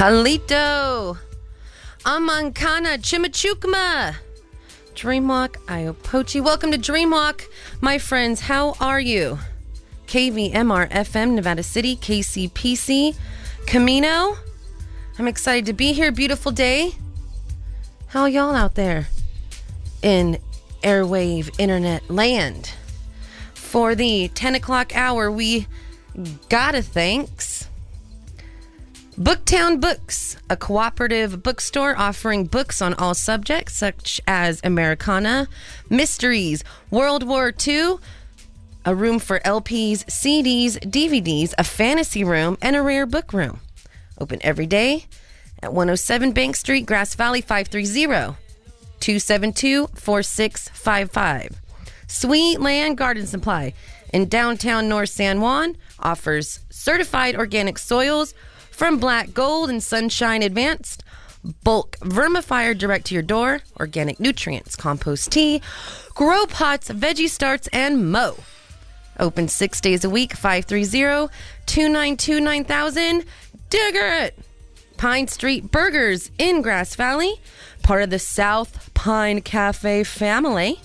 Halito, Amankana, Chimichukma, Dreamwalk, Iopochi. Welcome to Dreamwalk, my friends. How are you? KVMR FM, Nevada City, KCPC, Camino. I'm excited to be here. Beautiful day. How are y'all out there in airwave internet land? For the 10 o'clock hour, we gotta thanks Booktown Books, a cooperative bookstore offering books on all subjects such as Americana, mysteries, World War II, a room for LPs, CDs, DVDs, a fantasy room, and a rare book room. Open every day at 107 Bank Street, Grass Valley, 530-272-4655. Sweet Land Garden Supply in downtown North San Juan offers certified organic soils from Black Gold and Sunshine Advanced, bulk vermifier direct to your door, organic nutrients, compost tea, grow pots, veggie starts, and mo. Open 6 days a week, 530-292-9000. Digger it! Pine Street Burgers in Grass Valley, part of the South Pine Cafe family.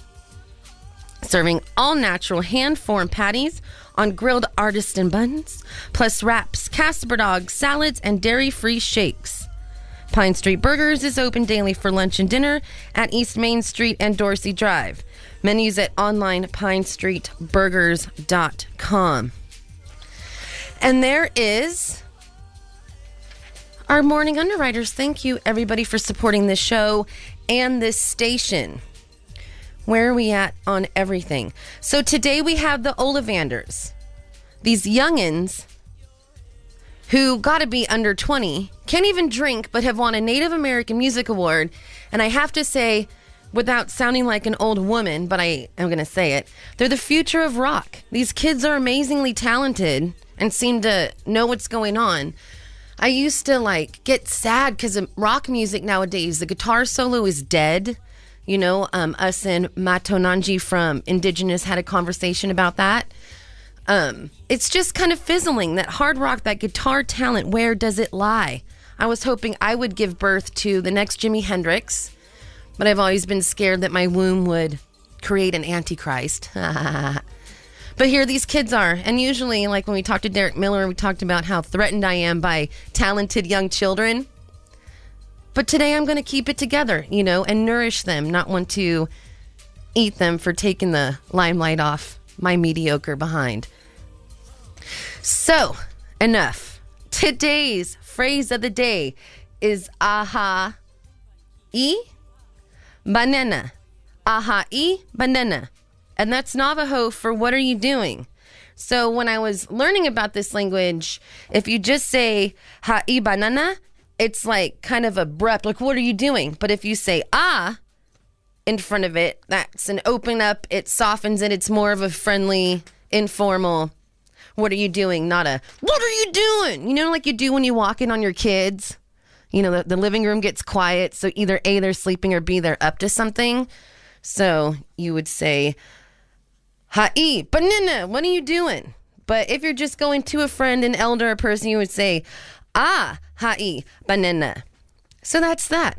Serving all natural hand-formed patties on grilled artisan buns, plus wraps, Casper dogs, salads, and dairy-free shakes. Pine Street Burgers is open daily for lunch and dinner at East Main Street and Dorsey Drive. Menus at online pinestreetburgers.com. And there is our morning underwriters. Thank you, everybody, for supporting this show and this station. Where are we at on everything? So today we have the Ollivanders. These youngins who got to be under 20, can't even drink, but have won a Native American Music Award. And I have to say, without sounding like an old woman, but I am going to say it, they're the future of rock. These kids are amazingly talented and seem to know what's going on. I used to get sad because of rock music nowadays. The guitar solo is dead. You know, us and Matonanji from Indigenous had a conversation about that. It's just kind of fizzling. That hard rock, that guitar talent, where does it lie? I was hoping I would give birth to the next Jimi Hendrix, but I've always been scared that my womb would create an antichrist. But here these kids are. And usually, like when we talked to Derek Miller, we talked about how threatened I am by talented young children. But today I'm going to keep it together, and nourish them, not want to eat them for taking the limelight off my mediocre behind. So, enough. Today's phrase of the day is aha I banana. Aha I banana. And that's Navajo for what are you doing? So when I was learning about this language, if you just say ha I banana, it's kind of abrupt, what are you doing? But if you say in front of it, that's an open up, it softens it, it's more of a friendly, informal, what are you doing? Not a, what are you doing? Like you do when you walk in on your kids. The living room gets quiet, so either A, they're sleeping, or B, they're up to something. So you would say, ha'i, banana, what are you doing? But if you're just going to a friend, an elder, a person, you would say, ha'i, banana. So that's that.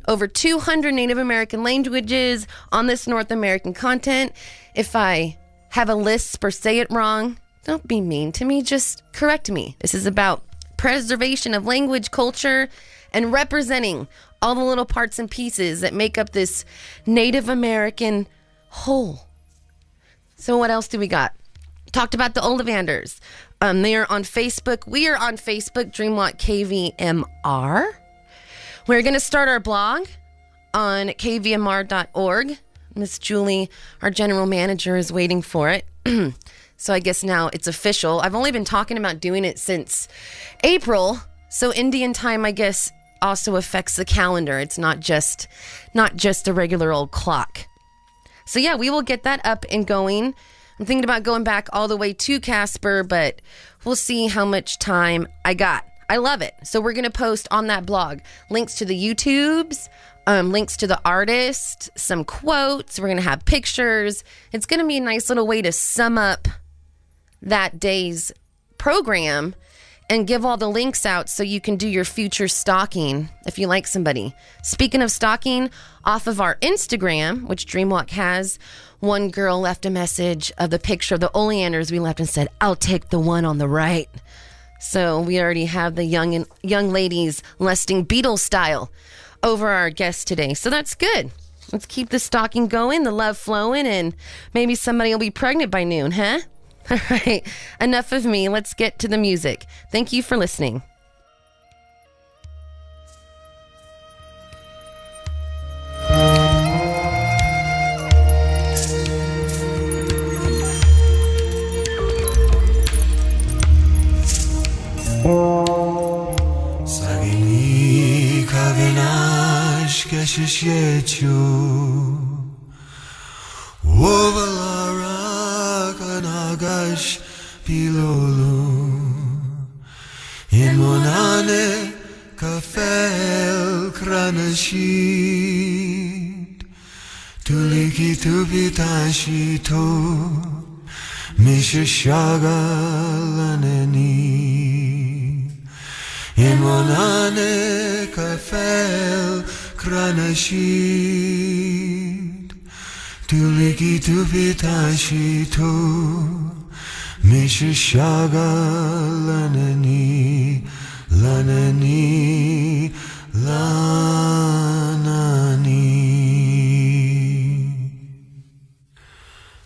Over 200 Native American languages on this North American continent. If I have a lisp or say it wrong, don't be mean to me, just correct me. This is about preservation of language, culture, and representing all the little parts and pieces that make up this Native American whole. So what else do we got? Talked about the Ollivanders. They are on Facebook. We are on Facebook, Dreamwalk KVMR. We're going to start our blog on kvmr.org. Miss Julie, our general manager, is waiting for it. So I guess now it's official. I've only been talking about doing it since April. So Indian time, I guess, also affects the calendar. It's not just a regular old clock. So yeah, we will get that up and going. I'm thinking about going back all the way to Casper, but we'll see how much time I got. I love it. So we're going to post on that blog links to the YouTubes, links to the artist, some quotes. We're going to have pictures. It's going to be a nice little way to sum up that day's program and give all the links out so you can do your future stalking if you like somebody. Speaking of stalking, off of our Instagram, which Dreamwalk has, one girl left a message of the picture of the oleanders we left and said, "I'll take the one on the right." So we already have the young ladies lusting Beatles style over our guests today. So that's good. Let's keep the stalking going, the love flowing, and maybe somebody will be pregnant by noon, huh? All right, enough of me. Let's get to the music. Thank you for listening. Sagini kavinash keshish yechu Ovalara kanagash pilolu In monane kafel kranashid Tuliki tubitashito Mishashagalaneni In monane kafel kranashid Tuliki tubitashito Mishashagalaneni Lanani Lanani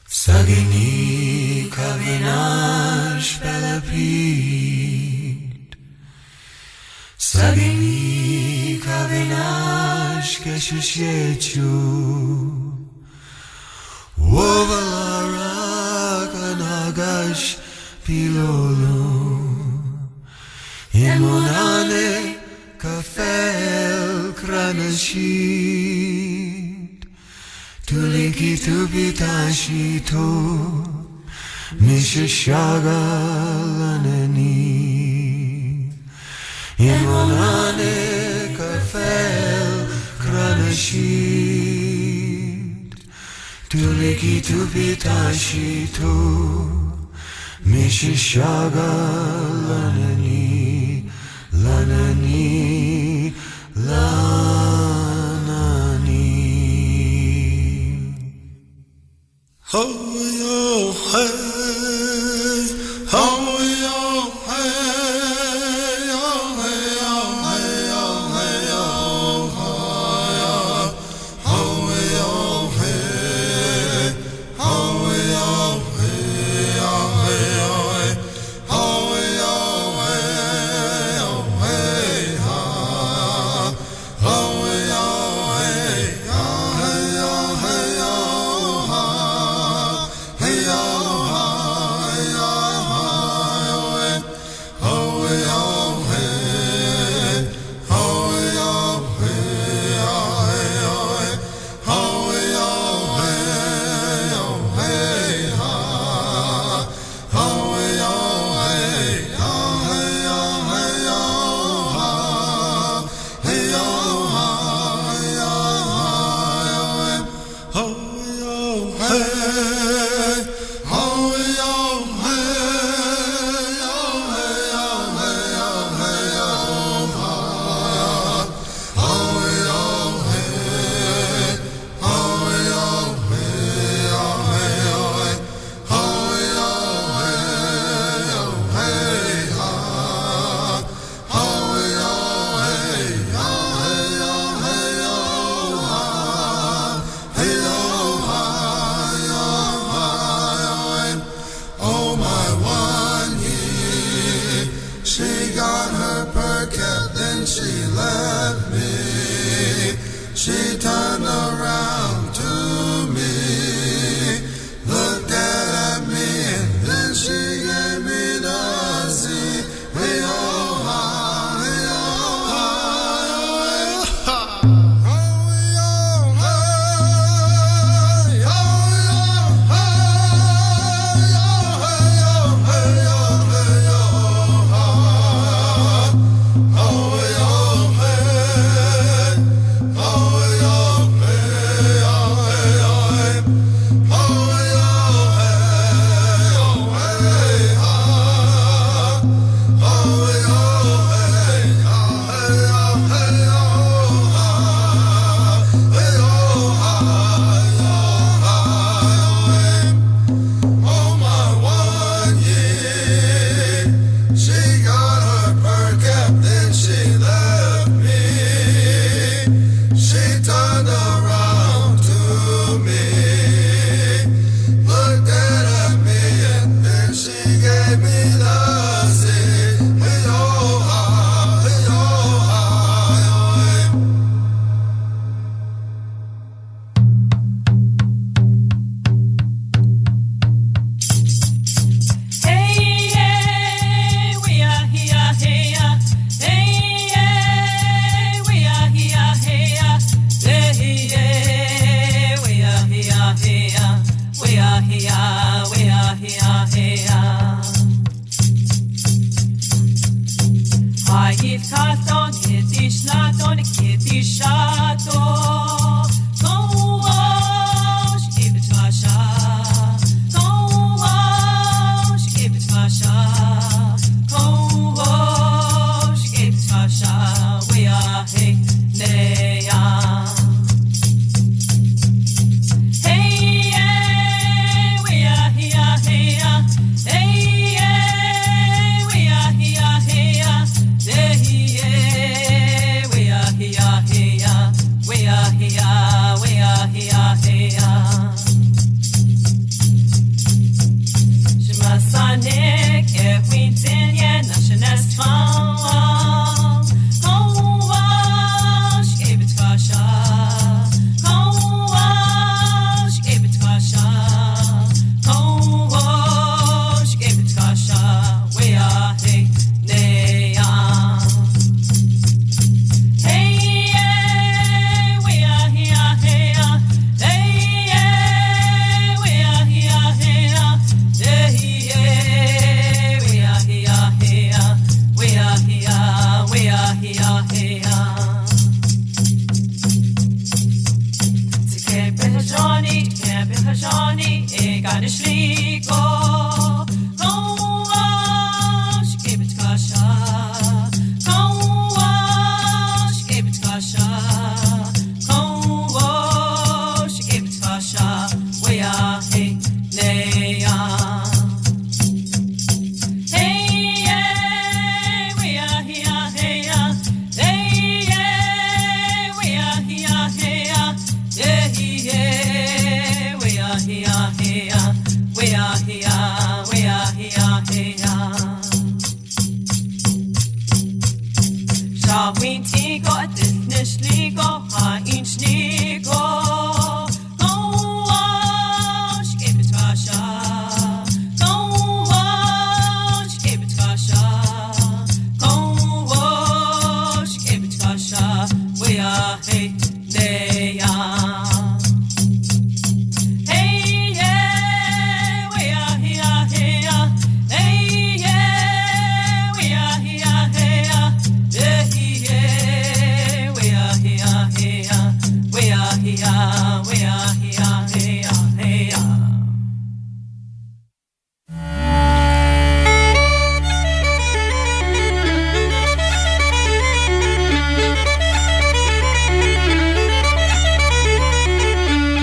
Sagini kavinash belapid Sagini kavinash keshish yechu Ovalara kanagash pilolu Imunane kafel kranashid Tuliki tubitashito Mishashagalaneni Imunane kafel kranashid Tuliki tubitashito Mishashagalaneni Lanani Lanani Ho yo hey Ho yo hey Yo hey yo hey yo hey yo Ho yo hey Ho yo hey yo hey yo Ho yo hey yo hey Ho yo hey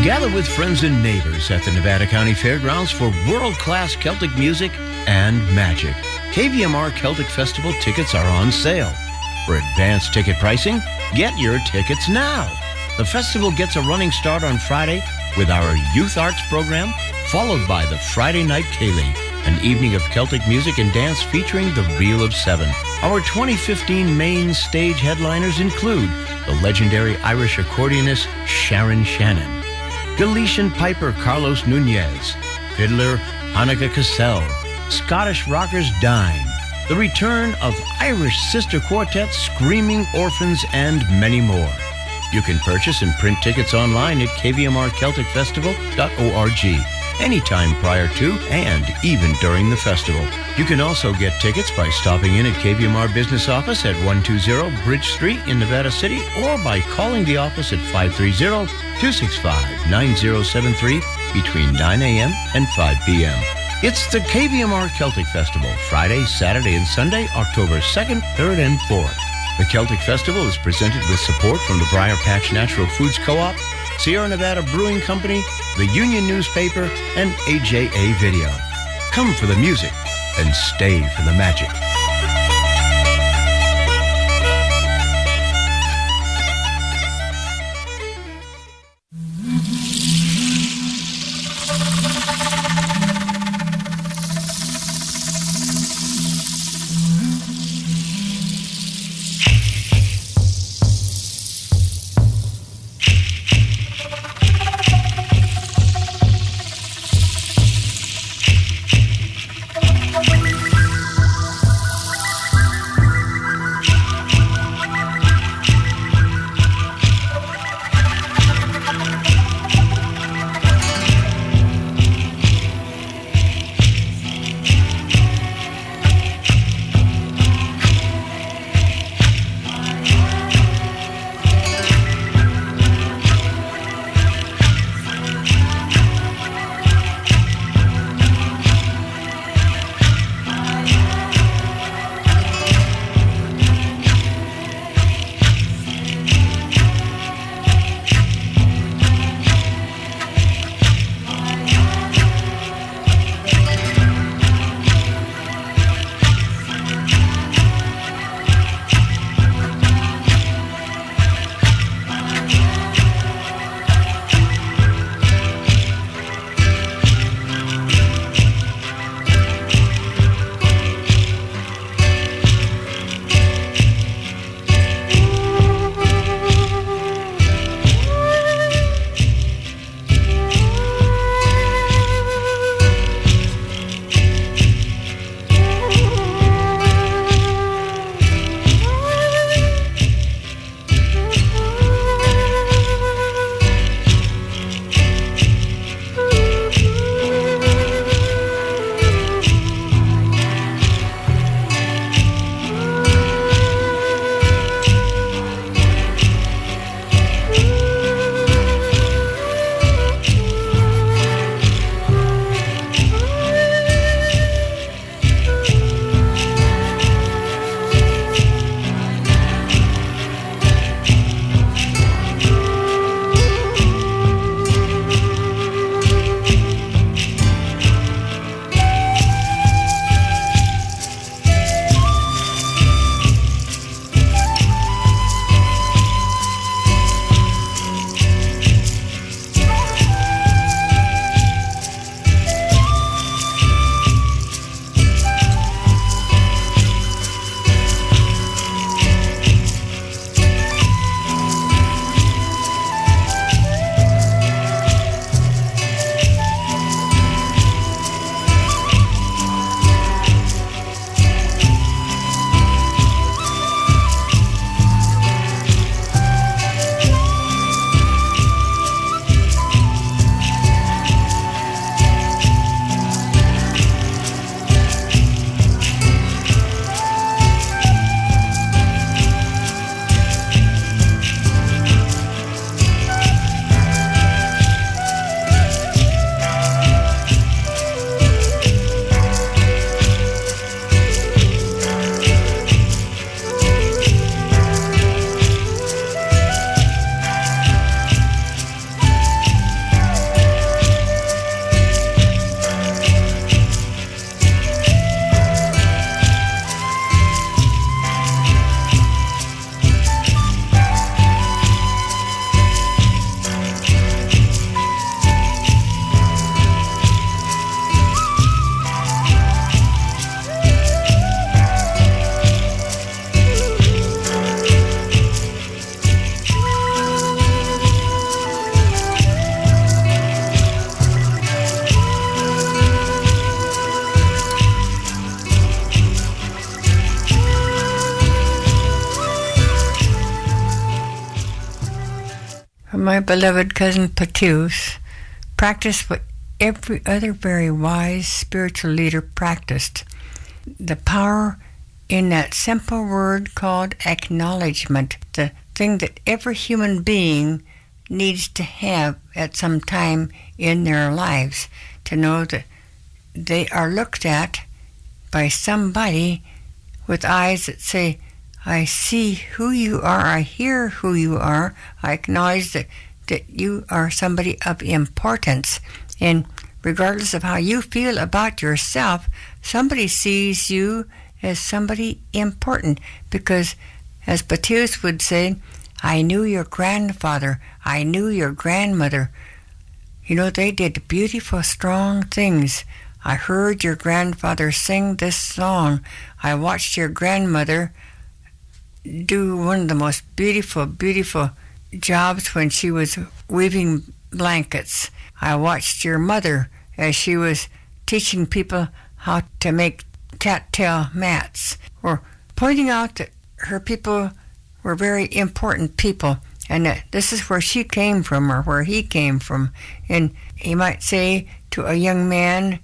Gather with friends and neighbors at the Nevada County Fairgrounds for world-class Celtic music and magic. KVMR Celtic Festival tickets are on sale. For advanced ticket pricing, get your tickets now. The festival gets a running start on Friday with our Youth Arts program, followed by the Friday Night Ceilidh, an evening of Celtic music and dance featuring the Reel of Seven. Our 2015 main stage headliners include the legendary Irish accordionist Sharon Shannon, Galician piper Carlos Nunez, fiddler Annika Cassell, Scottish rockers Dime, the return of Irish sister quartet Screaming Orphans, and many more. You can purchase and print tickets online at kvmrcelticfestival.org anytime prior to and even during the festival. You can also get tickets by stopping in at KVMR Business Office at 120 Bridge Street in Nevada City, or by calling the office at 530-265-9073 between 9 a.m. and 5 p.m. It's the KVMR Celtic Festival, Friday, Saturday, and Sunday, October 2nd, 3rd, and 4th. The Celtic Festival is presented with support from the Briar Patch Natural Foods Co-op, Sierra Nevada Brewing Company, the Union Newspaper, and AJA Video. Come for the music and stay for the magic. My beloved cousin Patius practiced what every other very wise spiritual leader practiced. The power in that simple word called acknowledgement, the thing that every human being needs to have at some time in their lives, to know that they are looked at by somebody with eyes that say, I see who you are, I hear who you are, I acknowledge that you are somebody of importance. And regardless of how you feel about yourself, somebody sees you as somebody important. Because, as Batius would say, I knew your grandfather, I knew your grandmother. You know, they did beautiful, strong things. I heard your grandfather sing this song. I watched your grandmother do one of the most beautiful, beautiful jobs when she was weaving blankets. I watched your mother as she was teaching people how to make cattail mats, or pointing out that her people were very important people, and that this is where she came from, or where he came from. And he might say to a young man,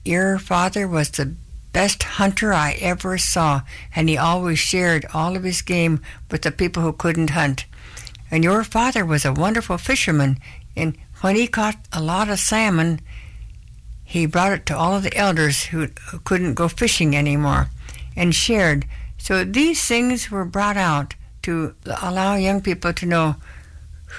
your father was the best hunter I ever saw, and he always shared all of his game with the people who couldn't hunt. And your father was a wonderful fisherman, and when he caught a lot of salmon, he brought it to all of the elders who couldn't go fishing anymore, and shared. So these things were brought out to allow young people to know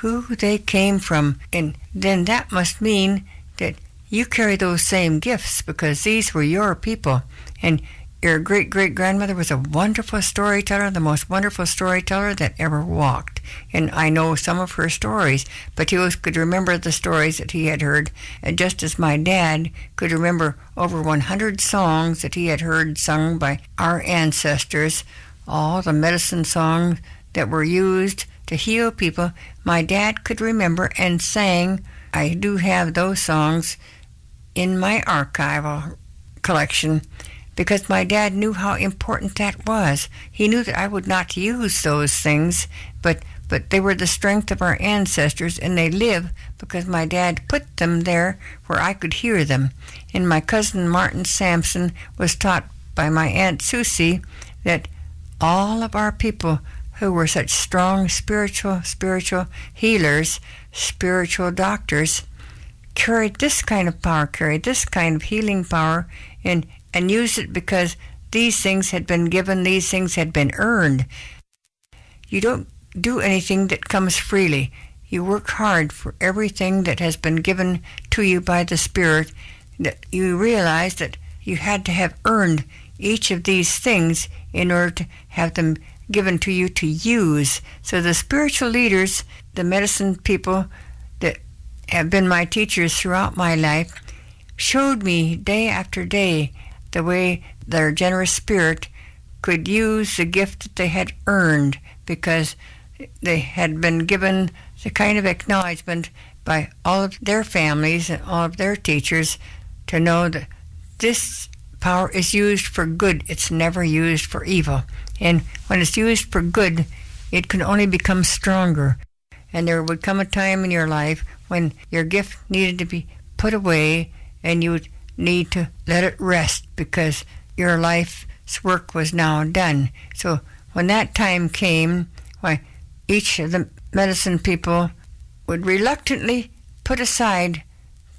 who they came from, and then that must mean that you carry those same gifts, because these were your people. And your great-great-grandmother was a wonderful storyteller, the most wonderful storyteller that ever walked. And I know some of her stories, but he could remember the stories that he had heard, and just as my dad could remember over 100 songs that he had heard sung by our ancestors, all the medicine songs that were used to heal people, my dad could remember and sang. I do have those songs in my archival collection, because my dad knew how important that was. He knew that I would not use those things, but they were the strength of our ancestors, and they live because my dad put them there where I could hear them. And my cousin Martin Sampson was taught by my Aunt Susie that all of our people who were such strong spiritual healers, spiritual doctors, carried this kind of power, carried this kind of healing power, and used it because these things had been given, these things had been earned. You don't do anything that comes freely. You work hard for everything that has been given to you by the Spirit. That you realize that you had to have earned each of these things in order to have them given to you to use. So the spiritual leaders, the medicine people that have been my teachers throughout my life, showed me day after day the way their generous spirit could use the gift that they had earned, because they had been given the kind of acknowledgement by all of their families and all of their teachers to know that this power is used for good. It's never used for evil. And when it's used for good, it can only become stronger. And there would come a time in your life when your gift needed to be put away, and you would need to let it rest because your life's work was now done. So when that time came, why, each of the medicine people would reluctantly put aside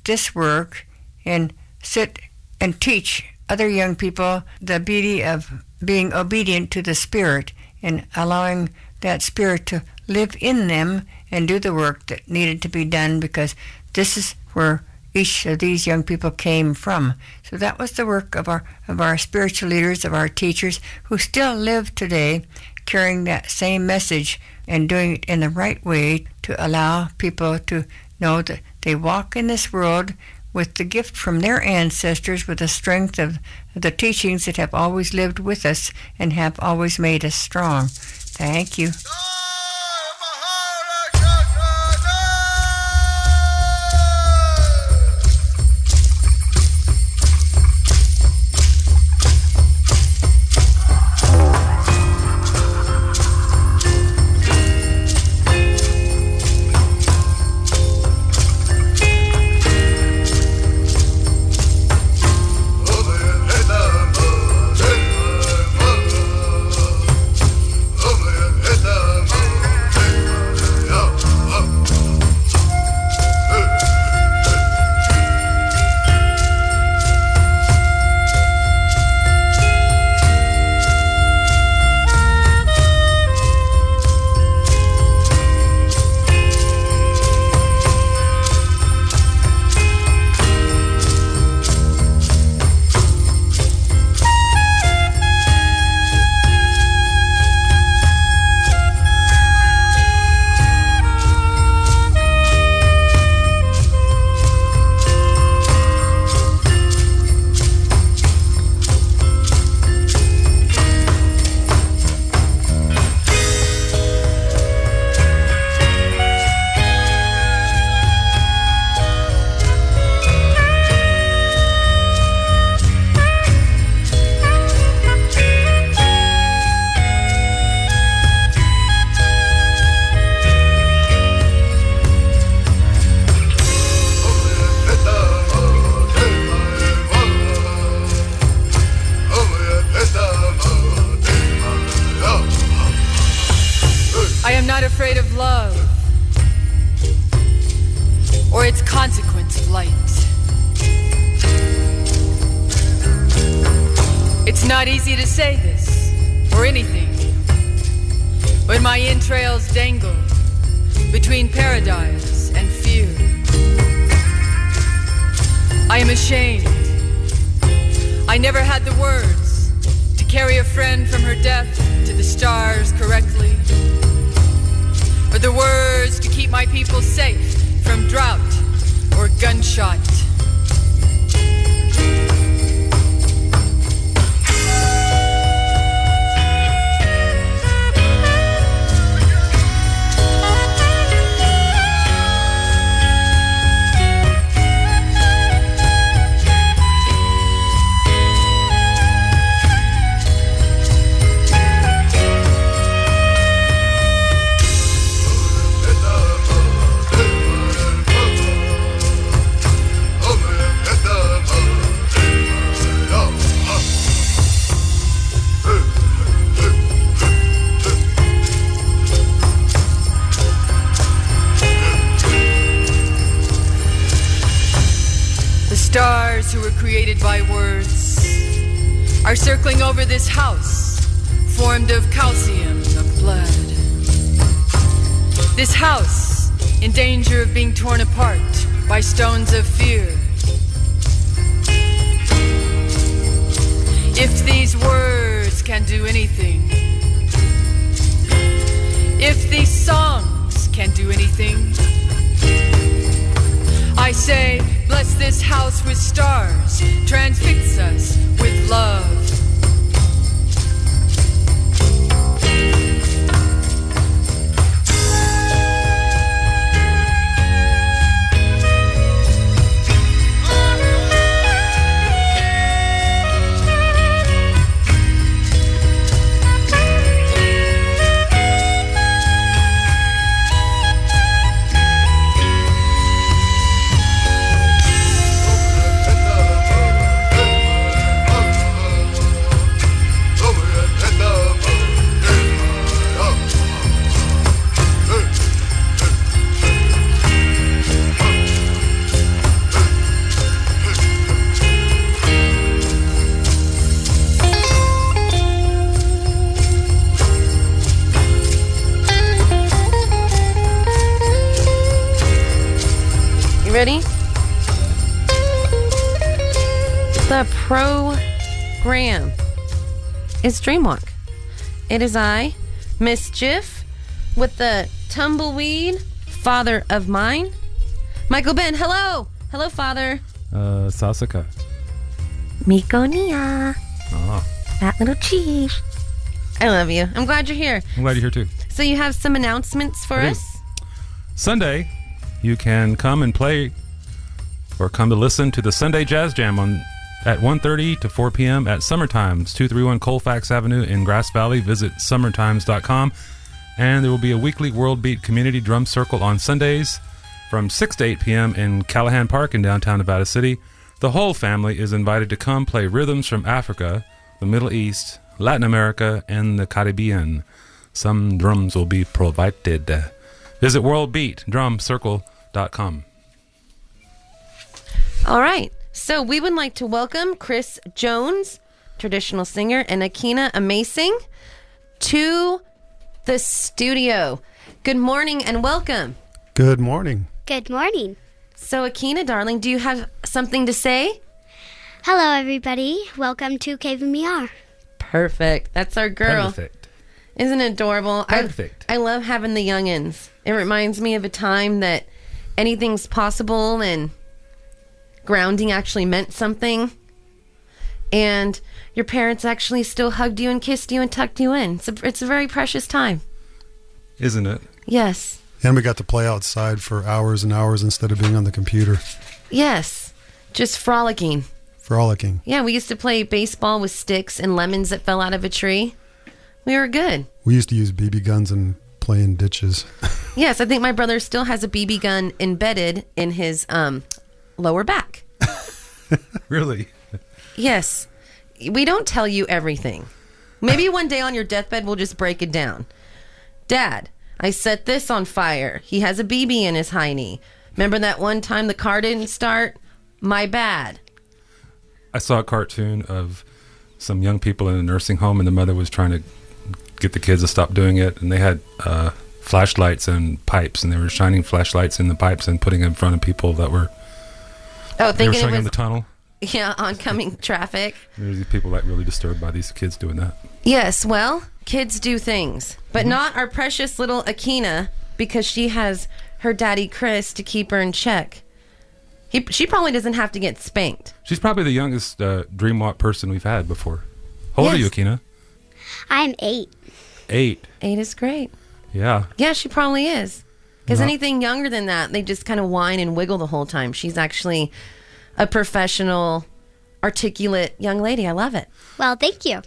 this work and sit and teach other young people the beauty of being obedient to the Spirit and allowing that Spirit to live in them and do the work that needed to be done, because this is where each of these young people came from. So that was the work of our spiritual leaders, of our teachers, who still live today, carrying that same message and doing it in the right way to allow people to know that they walk in this world with the gift from their ancestors, with the strength of the teachings that have always lived with us and have always made us strong. Thank you. I'm not afraid of love or its consequence of light. It's not easy to say this or anything, but my entrails dangle between paradise and fear. I am ashamed. I never had the words to carry a friend from her death to the stars correctly, or the words to keep my people safe from drought or gunshot. Stars who were created by words are circling over this house, formed of calcium, of blood. This house in danger of being torn apart by stones of fear. If these words can do anything, if these songs can do anything, I say, bless this house with stars, transfix us with love. Ready? The program is Dreamwalk. It is I, Mischief, with the tumbleweed father of mine, Michael Ben. Hello. Hello, father. Sasuka. Miko Nia. Oh. That little cheese. I love you. I'm glad you're here. I'm glad you're here too. So you have some announcements for us? Sunday, you can come and play or come to listen to the Sunday Jazz Jam at 1:30 to 4 p.m. at Summertimes, 231 Colfax Avenue in Grass Valley. Visit summertimes.com. And there will be a weekly World Beat Community Drum Circle on Sundays from 6 to 8 p.m. in Callahan Park in downtown Nevada City. The whole family is invited to come play rhythms from Africa, the Middle East, Latin America, and the Caribbean. Some drums will be provided. Visit worldbeatdrumcircle.com. All right. So we would like to welcome Chris Jones, traditional singer, and Akina Amazing to the studio. Good morning and welcome. Good morning. Good morning. So Akina, darling, do you have something to say? Hello, everybody. Welcome to Kvmr. Perfect. That's our girl. Perfect. Isn't it adorable? Perfect. I love having the youngins. It reminds me of a time that anything's possible and grounding actually meant something. And your parents actually still hugged you and kissed you and tucked you in. It's a very precious time. Isn't it? Yes. And we got to play outside for hours and hours instead of being on the computer. Yes. Just frolicking. Frolicking. Yeah, we used to play baseball with sticks and lemons that fell out of a tree. We were good. We used to use BB guns and play in ditches. Yes, I think my brother still has a BB gun embedded in his lower back. Really? Yes. We don't tell you everything. Maybe one day on your deathbed we'll just break it down. Dad, I set this on fire. He has a BB in his hiney. Remember that one time the car didn't start? My bad. I saw a cartoon of some young people in a nursing home, and the mother was trying to get the kids to stop doing it, and they had flashlights and pipes, and they were shining flashlights in the pipes and putting it in front of people that were Oh, they were thinking showing it in was the tunnel. yeah, oncoming traffic. There's these people like really disturbed by these kids doing that. Yes, well, kids do things, but not our precious little Akina, because she has her daddy Chris to keep her in check. She probably doesn't have to get spanked. She's probably the youngest Dreamwalk person we've had before. How old are you, Yes. Akina? I'm 8. 8. 8 is great. Yeah. Yeah, she probably is. Because No. anything younger than that, they just kind of whine and wiggle the whole time. She's actually a professional, articulate young lady. I love it. Well, thank you.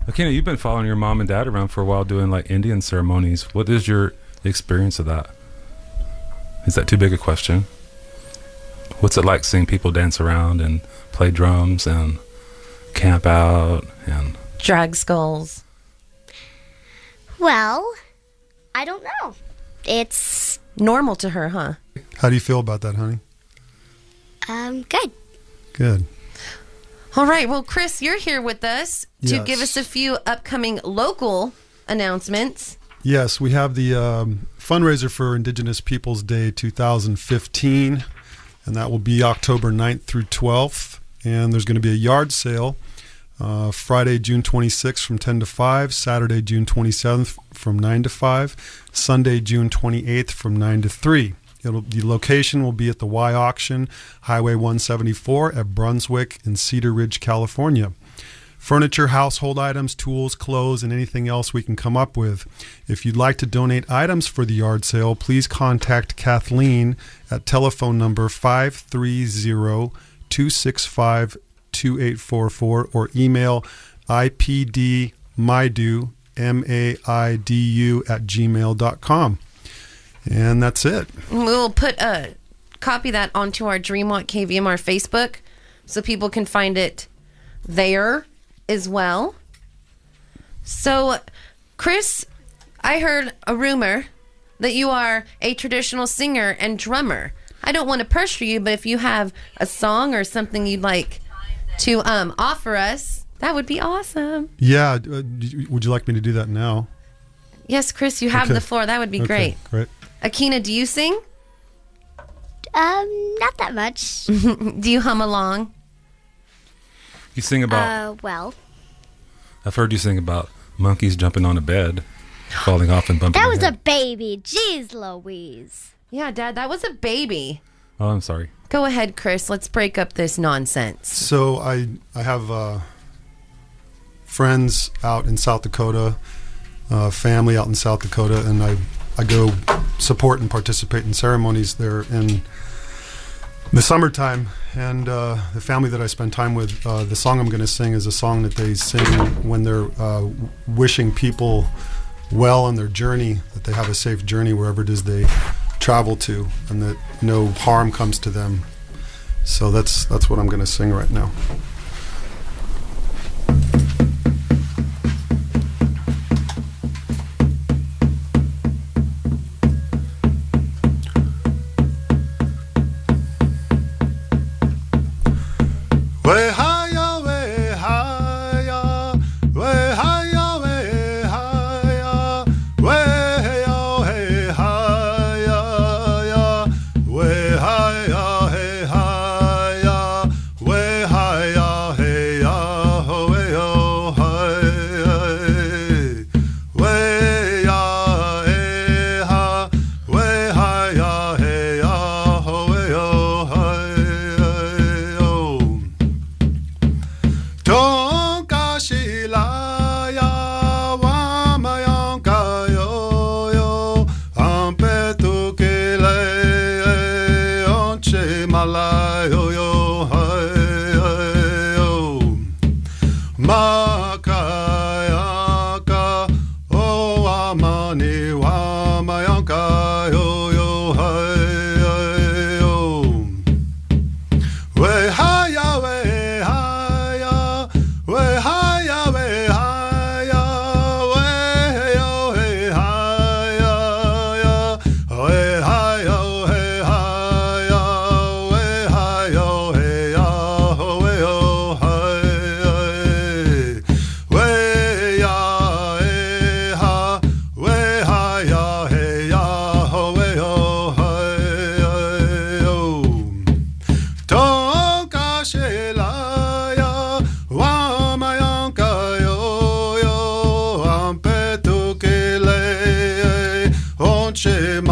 Akina, you've been following your mom and dad around for a while doing like Indian ceremonies. What is your experience of that? Is that too big a question? What's it like seeing people dance around and play drums and camp out and Drag skulls. Well, I don't know. It's Normal to her, huh? How do you feel about that, honey? good. Good. All right. Well, Chris, you're here with us to Yes. give us a few upcoming local announcements. Yes, we have the fundraiser for Indigenous Peoples Day 2015, and that will be October 9th through 12th. And there's going to be a yard sale Friday, June 26th from 10 to 5, Saturday, June 27th from 9 to 5, Sunday, June 28th from 9 to 3. The location will be at the Y Auction, Highway 174 at Brunswick in Cedar Ridge, California. Furniture, household items, tools, clothes, and anything else we can come up with. If you'd like to donate items for the yard sale, please contact Kathleen at telephone number 530-265-2844 or email ipdmaidu@gmail.com. And that's it. We'll copy that onto our Dreamwalk KVMR Facebook so people can find it there as well. So, Chris, I heard a rumor that you are a traditional singer and drummer. I don't want to pressure you, but if you have a song or something you'd like to offer us, that would be awesome. Yeah, would you like me to do that now? Yes, Chris, you have Okay. the floor. That would be great. Great. Akina, do you sing? Not that much. Do you hum along? you sing about? Well, I've heard you sing about monkeys jumping on a bed, falling off and bumping. that their was a head. baby. Jeez Louise. Yeah, Dad, that was a baby. Oh, I'm sorry. Go ahead, Chris. Let's break up this nonsense. So I have friends out in South Dakota, family out in South Dakota, and I go support and participate in ceremonies there in the summertime. And the family that I spend time with, the song I'm going to sing is a song that they sing when they're wishing people well on their journey, that they have a safe journey wherever it is they travel to, and that no harm comes to them. So that's what I'm going to sing right now. Way higher, way higher, way higher, way higher, way oh, hey higher, way higher, hey higher, way higher, hey oh, way oh, hey, way hey ha, way higher, hey oh, way oh, hey oh.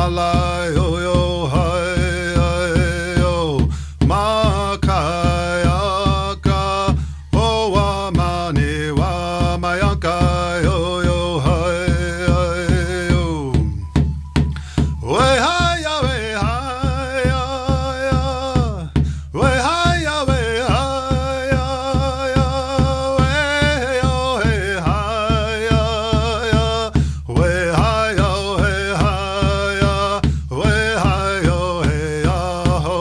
malayo yo hai yo makayaka o wa mani wa mayanka yo yo hai yo we hai ya we hai ya we hai ya we hai ya we yo he hai ya we hai yo he hai ya we hai yo he ya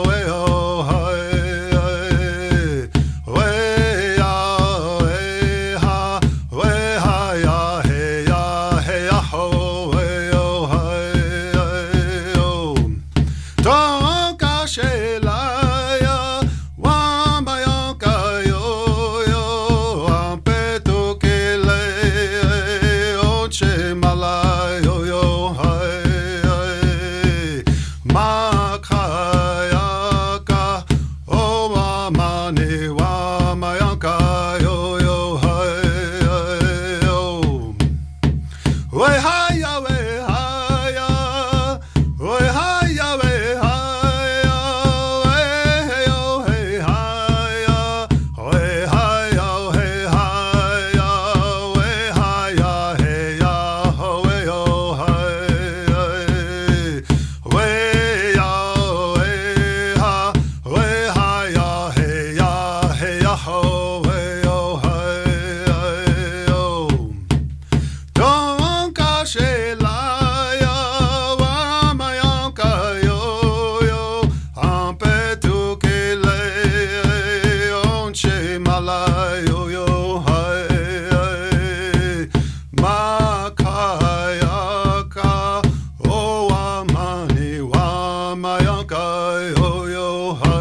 we yo hai we ya we ha we hai ya he ya ho we yo hai yo don't ka shelaya wa mayanka yo yo ampeto kele oche malayo yo hai makayaka o wa mane wa mayanka yo yo hai yo we hi ya we hi ya we hi ya we hi ya we yo hey hi ya we hi ya hey hi ya we hi ya hey ya we yo hi we ya we ha we hi ya hey ya ho we yo hi yo don't ka shelaya wa mayanka yo yo ampetu kele onche malayo yo hai makayaka o wa mani wa mayanka yo yo hai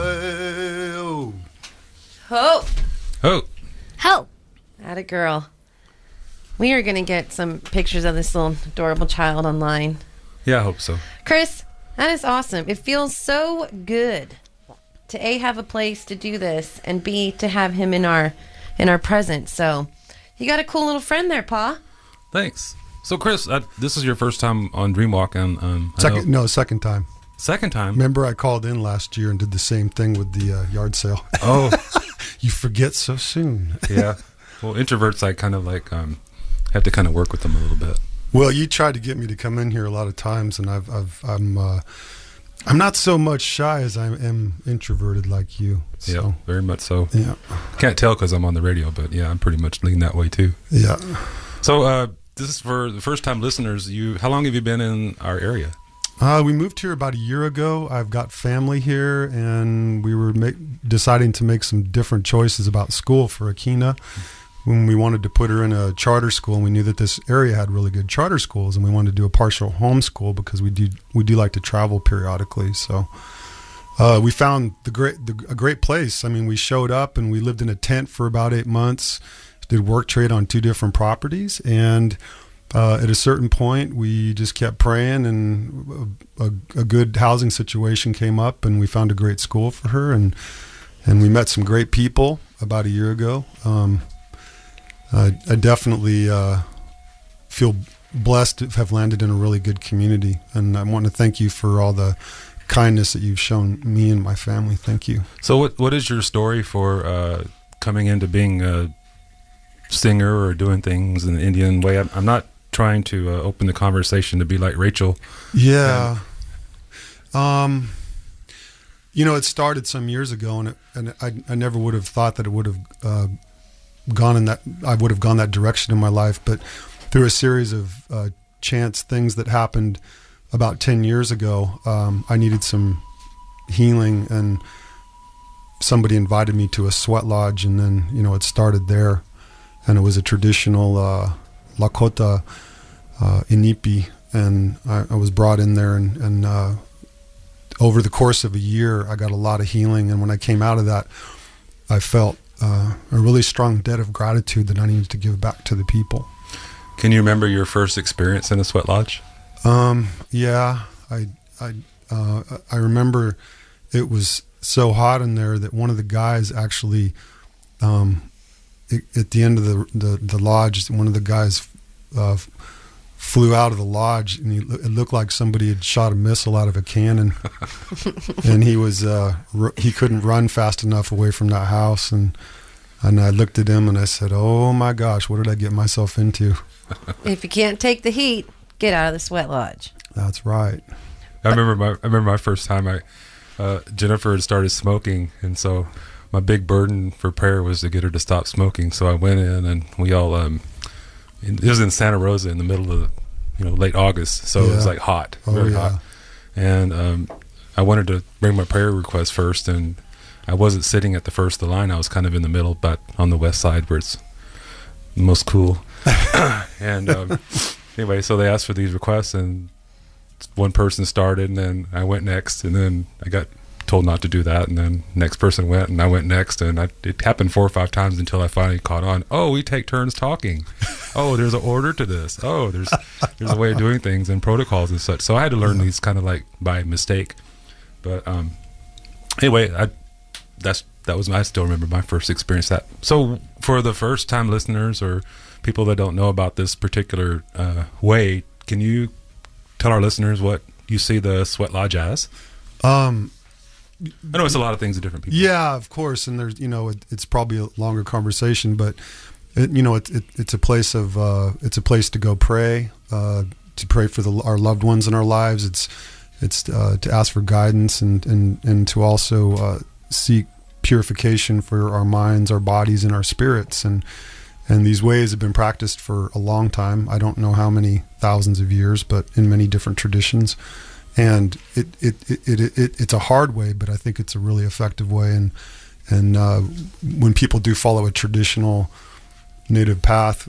Ho! Oh, Ho! Atta girl. We are going to get some pictures of this little adorable child online. yeah, I hope so. Chris, that is awesome. It feels so good to A, have a place to do this, and B, to have him in our presence. So you got a cool little friend there, Pa. Thanks. So, Chris, this is your first time on Dreamwalk, and second time. second time. Remember, I called in last year and did the same thing with the yard sale. Oh, You forget so soon. yeah. Well, introverts, I kind of like have to kind of work with them a little bit. Well, you tried to get me to come in here a lot of times, and I'm not so much shy as I am introverted like you. So, Yeah, very much so. yeah, Can't tell because I'm on the radio, but yeah, I'm pretty much leaning that way too. yeah. So this is for the first time listeners. How long have you been in our area? We moved here about a year ago. I've got family here, and we were deciding to make some different choices about school for Akina. When we wanted to put her in a charter school, and we knew that this area had really good charter schools, and we wanted to do a partial homeschool because we do like to travel periodically. So we found a great place. I mean, we showed up and we lived in a tent for about 8 months. Did work trade on 2 different properties, and at a certain point, we just kept praying, and a good housing situation came up, and we found a great school for her, and we met some great people about a year ago. I definitely feel blessed to have landed in a really good community, and I want to thank you for all the kindness that you've shown me and my family. Thank you. So what is your story for coming into being a singer or doing things in the Indian way? I'm not trying to open the conversation to be like Rachel. Yeah. It started some years ago, and I never would have thought that it would have I would have gone that direction in my life, but through a series of chance things that happened about 10 years ago, I needed some healing, and somebody invited me to a sweat lodge, and then it started there, and it was a traditional Lakota Inipi, and I was brought in there, and over the course of a year I got a lot of healing, and when I came out of that, I felt a really strong debt of gratitude that I needed to give back to the people. Can you remember your first experience in a sweat lodge? Yeah, I remember it was so hot in there that one of the guys actually, at the end of the lodge, one of the guys flew out of the lodge, and it looked like somebody had shot a missile out of a cannon. And he couldn't run fast enough away from that house. And I looked at him and I said, "Oh my gosh, what did I get myself into?" If you can't take the heat, get out of the sweat lodge. That's right. I remember my first time. Jennifer had started smoking, and so my big burden for prayer was to get her to stop smoking. So I went in, and we all. It was in Santa Rosa in the middle of late August, so it was like hot, very hot. And I wanted to bring my prayer request first, and I wasn't sitting at the first of the line. I was kind of in the middle, but on the west side where it's most cool. And anyway, so they asked for these requests, and one person started, and then I went next, and then I got told not to do that, and then next person went, and I went next, and it happened 4 or 5 times until I finally caught on. Oh, we take turns talking. Oh, there's an order to this. Oh, there's a way of doing things and protocols and such. So I had to learn these kind of like by mistake. But anyway, I still remember my first experience. That so for the first time listeners or people that don't know about this particular way, can you tell our listeners what you see the sweat lodge as? I know it's a lot of things to different people. Yeah, of course, and there's it's probably a longer conversation, but it's a place of it's a place to go pray, to pray for our loved ones in our lives. It's to ask for guidance and to also seek purification for our minds, our bodies, and our spirits. And these ways have been practiced for a long time. I don't know how many thousands of years, but in many different traditions. And it's a hard way, but I think it's a really effective way. And when people do follow a traditional native path,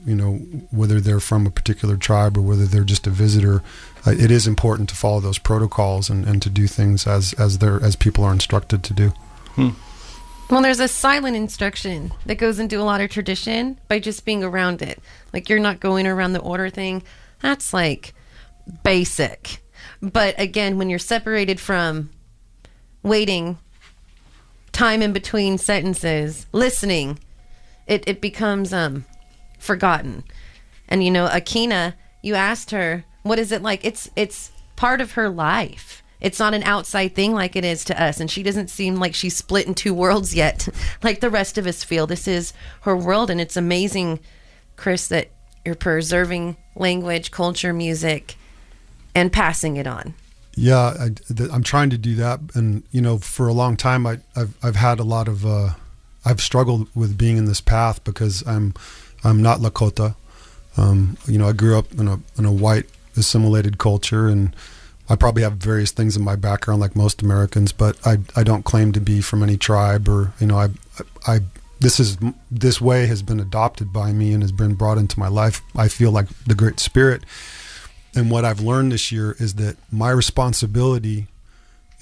whether they're from a particular tribe or whether they're just a visitor, it is important to follow those protocols and to do things as people are instructed to do. Well, there's a silent instruction that goes into a lot of tradition by just being around it. Like you're not going around the order thing. That's like basic. But again, when you're separated from waiting, time in between sentences, listening, it becomes forgotten. And Akina, you asked her, what is it like? It's part of her life. It's not an outside thing like it is to us. And she doesn't seem like she's split in 2 worlds yet, like the rest of us feel. This is her world. And it's amazing, Chris, that you're preserving language, culture, music, and passing it on. Yeah, I'm trying to do that, and for a long time I've had a lot of I've struggled with being in this path because I'm not Lakota. I grew up in a white assimilated culture, and I probably have various things in my background like most Americans, but I don't claim to be from any tribe or this way has been adopted by me and has been brought into my life. I feel like the Great Spirit. And what I've learned this year is that my responsibility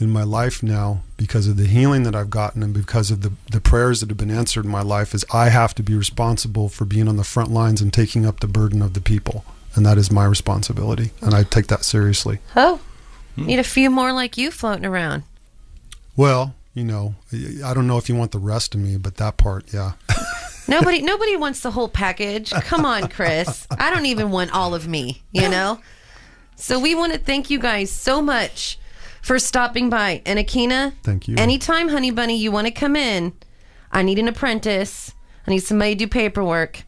in my life now, because of the healing that I've gotten and because of the prayers that have been answered in my life, is I have to be responsible for being on the front lines and taking up the burden of the people. And that is my responsibility. And I take that seriously. Oh, need a few more like you floating around. Well, I don't know if you want the rest of me, but that part, yeah. Nobody wants the whole package. Come on, Chris. I don't even want all of me, So we want to thank you guys so much for stopping by. And Akina, thank you. Anytime, honey bunny, you want to come in, I need an apprentice. I need somebody to do paperwork.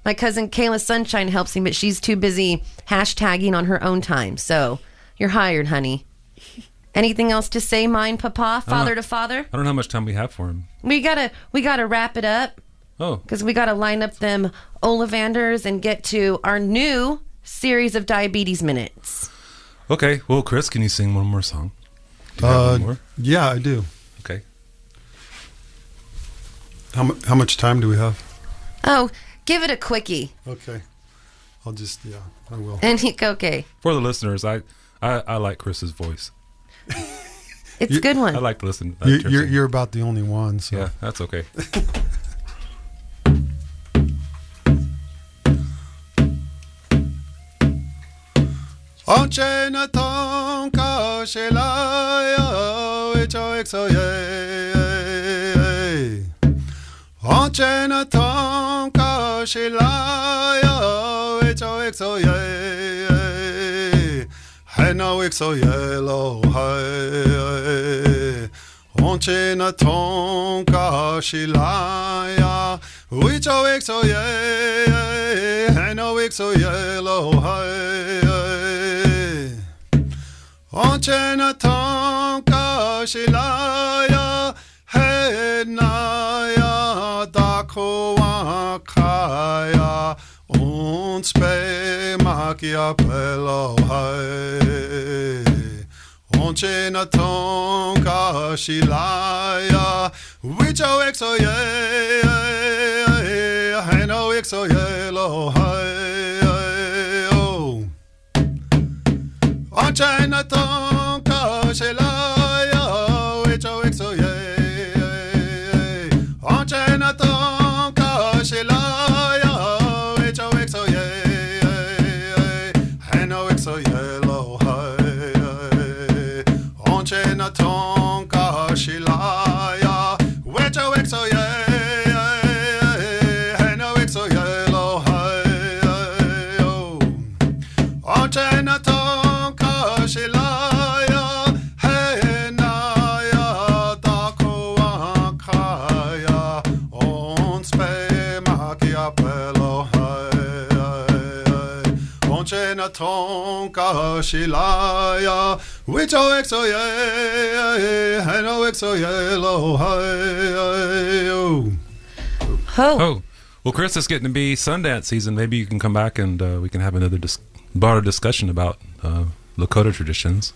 My cousin Kayla Sunshine helps me, but she's too busy hashtagging on her own time. So you're hired, honey. Anything else to say, mine, Papa, father to father? I don't know how much time we have for him. We gotta wrap it up. Oh. Because we gotta line up them Ollivanders and get to our new series of Diabetes Minutes. Okay. Well, Chris, can you sing one more song? Do you have one more? Yeah, I do. Okay. How much time do we have? Oh, give it a quickie. Okay. I will. And okay. For the listeners, I like Chris's voice. It's a good one. I like to listen. You're about the only one. So. Yeah, that's okay. Onchena tonka shelaya echo exoye. Onchena tonka shelaya cho exo ye hey no exo yellow hey onche na tonka shilaya we cho exo ye hey no exo yellow hey onche na tonka shilaya hey naya dakoa kaya uns pe makia pelo hai onche na tonka shilaya wicho exo ye hey no exo ye lo hai oh onche na tonka shilaya wicho exo ye onche na tonka shilaya wicho exo ye hey no exo ye lo hai onche na tonka shilaya wicho exo ye hey no exo ye lo hai oh onche na tonka shilaya hey naya dakoa kaya ons pe makia pelo hai onche na tonka shilaya wicho exo ye hey no exo ye lo hai oh Oh, well, Chris, it's getting to be Sundance season. Maybe you can come back and we can have another broader discussion about Lakota traditions.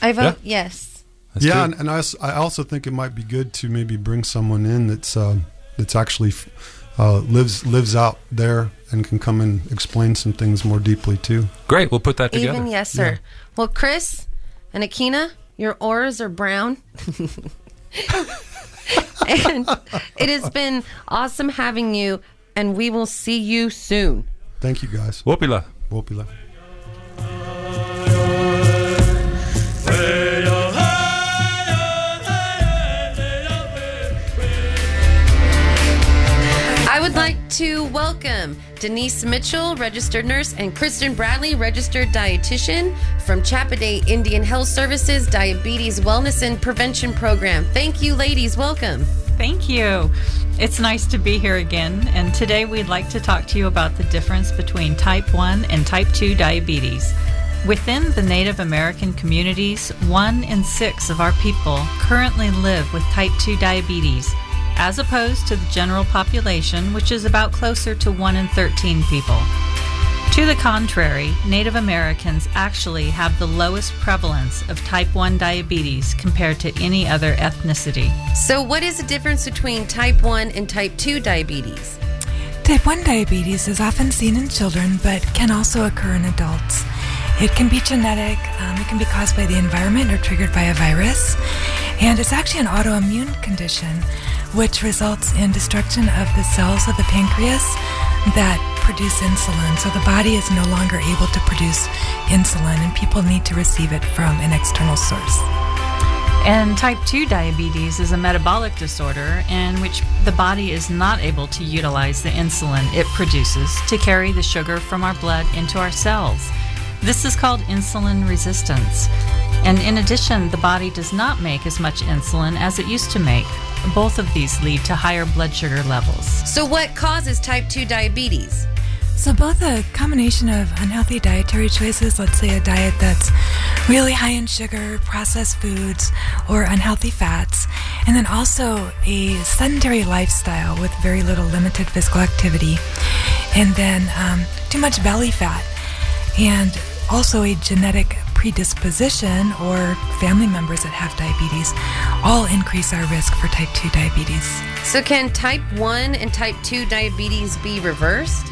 I vote Yeah. yes. That's yeah, good. and I also think it might be good to maybe bring someone in that's actually lives out there and can come and explain some things more deeply too. Great, we'll put that together. Even yes, sir. Well, Chris and Akina, your auras are brown. And it has bin awesome having you, and we will see you soon. Thank you guys. Wopila. Wopila. I would like to welcome Denise Mitchell, registered nurse, and Kristen Bradley, registered dietitian from Chappaday Indian Health Services Diabetes Wellness and Prevention Program. Thank you, ladies. Welcome. Thank you. It's nice to be here again, and today we'd like to talk to you about the difference between type 1 and type 2 diabetes. Within the Native American communities, 1 in 6 of our people currently live with type 2 diabetes, as opposed to the general population, which is about closer to 1 in 13 people. To the contrary, Native Americans actually have the lowest prevalence of type 1 diabetes compared to any other ethnicity. So, what is the difference between type 1 and type 2 diabetes? Type 1 diabetes is often seen in children, but can also occur in adults. It can be genetic, it can be caused by the environment or triggered by a virus, and it's actually an autoimmune condition which results in destruction of the cells of the pancreas that produce insulin. So the body is no longer able to produce insulin, and people need to receive it from an external source. And type 2 diabetes is a metabolic disorder in which the body is not able to utilize the insulin it produces to carry the sugar from our blood into our cells. This is called insulin resistance. And in addition, the body does not make as much insulin as it used to make. Both of these lead to higher blood sugar levels. So, what causes type 2 diabetes? So both a combination of unhealthy dietary choices, let's say a diet that's really high in sugar, processed foods, or unhealthy fats, and then also a sedentary lifestyle with very little limited physical activity, and then too much belly fat, and also a genetic predisposition or family members that have diabetes all increase our risk for type 2 diabetes. So, can type 1 and type 2 diabetes be reversed?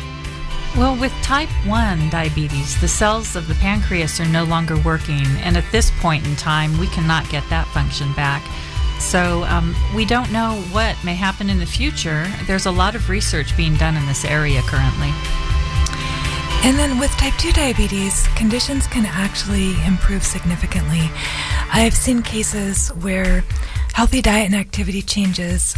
Well, with type 1 diabetes, the cells of the pancreas are no longer working, and at this point in time, we cannot get that function back. So we don't know what may happen in the future. There's a lot of research being done in this area currently. And then with type 2 diabetes, conditions can actually improve significantly. I've seen cases where healthy diet and activity changes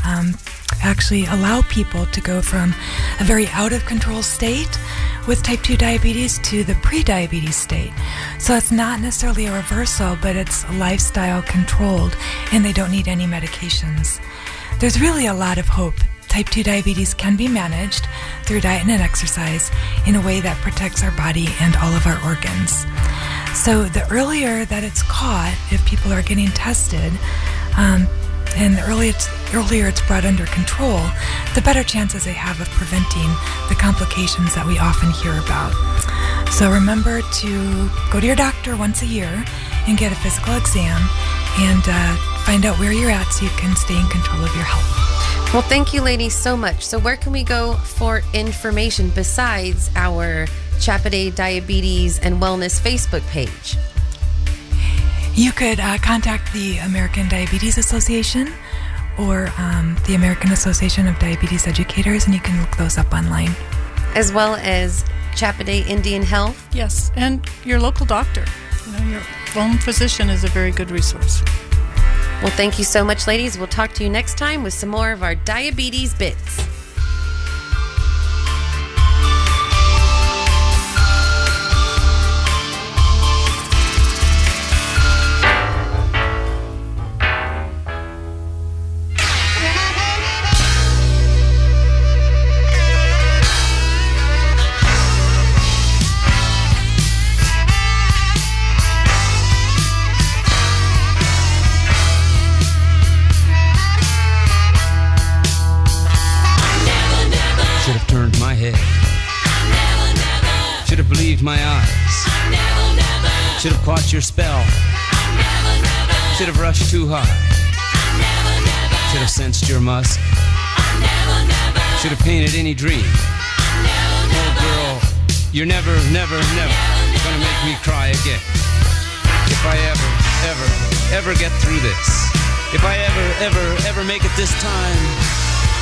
actually allow people to go from a very out of control state with type 2 diabetes to the pre-diabetes state. So it's not necessarily a reversal, but it's lifestyle controlled, and they don't need any medications. There's really a lot of hope. Type 2 diabetes can be managed through diet and exercise in a way that protects our body and all of our organs. So the earlier that it's caught, if people are getting tested, and the earlier it's brought under control, the better chances they have of preventing the complications that we often hear about. So remember to go to your doctor once a year and get a physical exam and find out where you're at so you can stay in control of your health. Well, thank you, ladies, so much. So where can we go for information besides our Chappaday Diabetes and Wellness Facebook page? You could contact the American Diabetes Association or the American Association of Diabetes Educators, and you can look those up online. As well as Chappaday Indian Health? Yes, and your local doctor. Your home physician is a very good resource. Well, thank you so much, ladies. We'll talk to you next time with some more of our diabetes bits. Should have believed my eyes. Should have caught your spell. Should have rushed too hard. Should have sensed your musk. Should have painted any dream. Oh girl, you're never gonna make me cry again. If I ever get through this, if I ever make it this time,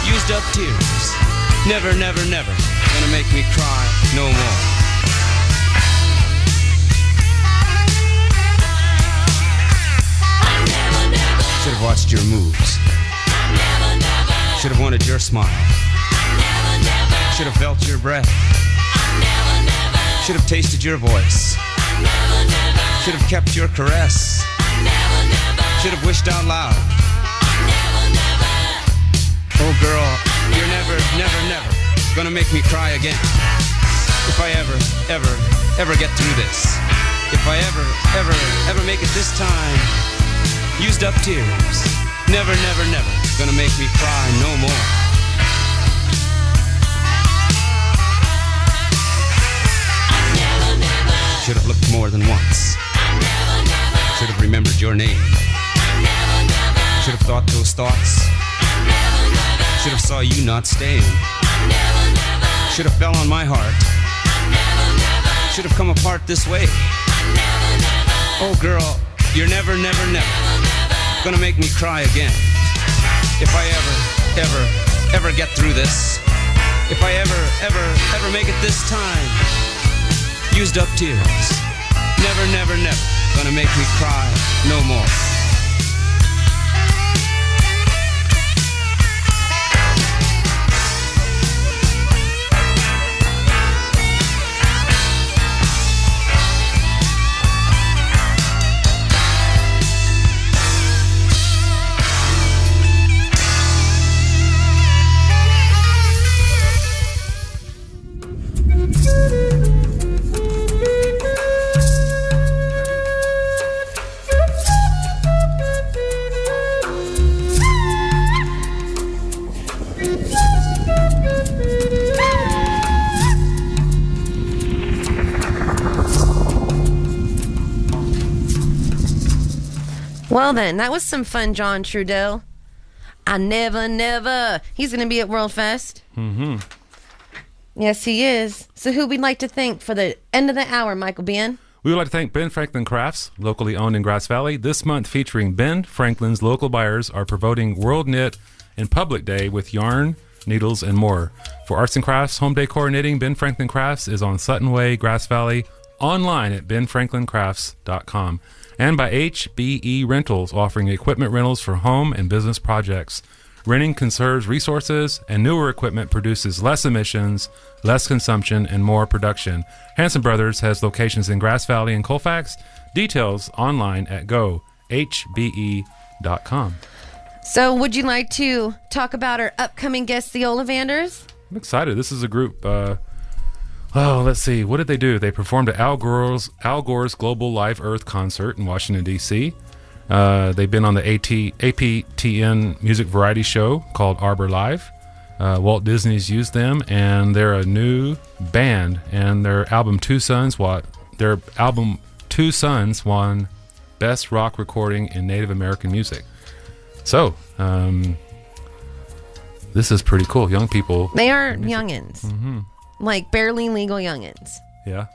used up tears, never gonna make me cry no more. Should have watched your moves. Should have wanted your smile. Should have felt your breath. Should have tasted your voice. Should have kept your caress. Should have wished out loud. Oh girl, you're never gonna make me cry again. If I ever get through this. If I ever make it this time. Used up tears. Never gonna make me cry no more. Should have looked more than once. Should have remembered your name. Should have thought those thoughts. Should have saw you not staying. Should have fell on my heart. Should have come apart this way. Oh girl, you're never gonna make me cry again. If I ever get through this. If I ever make it this time. Used up tears. Never gonna make me cry no more. Well then, that was some fun, John Trudell. I never. He's going to be at World Fest. Mm-hmm. Yes, he is. So who we'd like to thank for the end of the hour, Michael Ben? We would like to thank Ben Franklin Crafts, locally owned in Grass Valley. This month featuring Ben Franklin's local buyers are promoting World Knit and Public Day with yarn, needles, and more. For arts and crafts, home decor, knitting, Ben Franklin Crafts is on Sutton Way, Grass Valley, online at benfranklincrafts.com. And by HBE Rentals, offering equipment rentals for home and business projects. Renting conserves resources, and newer equipment produces less emissions, less consumption, and more production. Hanson Brothers has locations in Grass Valley and Colfax. Details online at gohbe.com. So would you like to talk about our upcoming guests, the Ollivanders? I'm excited. This is a group. Let's see. What did they do? They performed at Al Gore's Global Live Earth concert in Washington, D.C. They've been on the APTN music variety show called Arbor Live. Walt Disney's used them, and they're a new band. And their album Two Sons won Best Rock Recording in Native American Music. So, this is pretty cool. Young people. They are youngins. Mm-hmm. Like barely legal youngins. Yeah.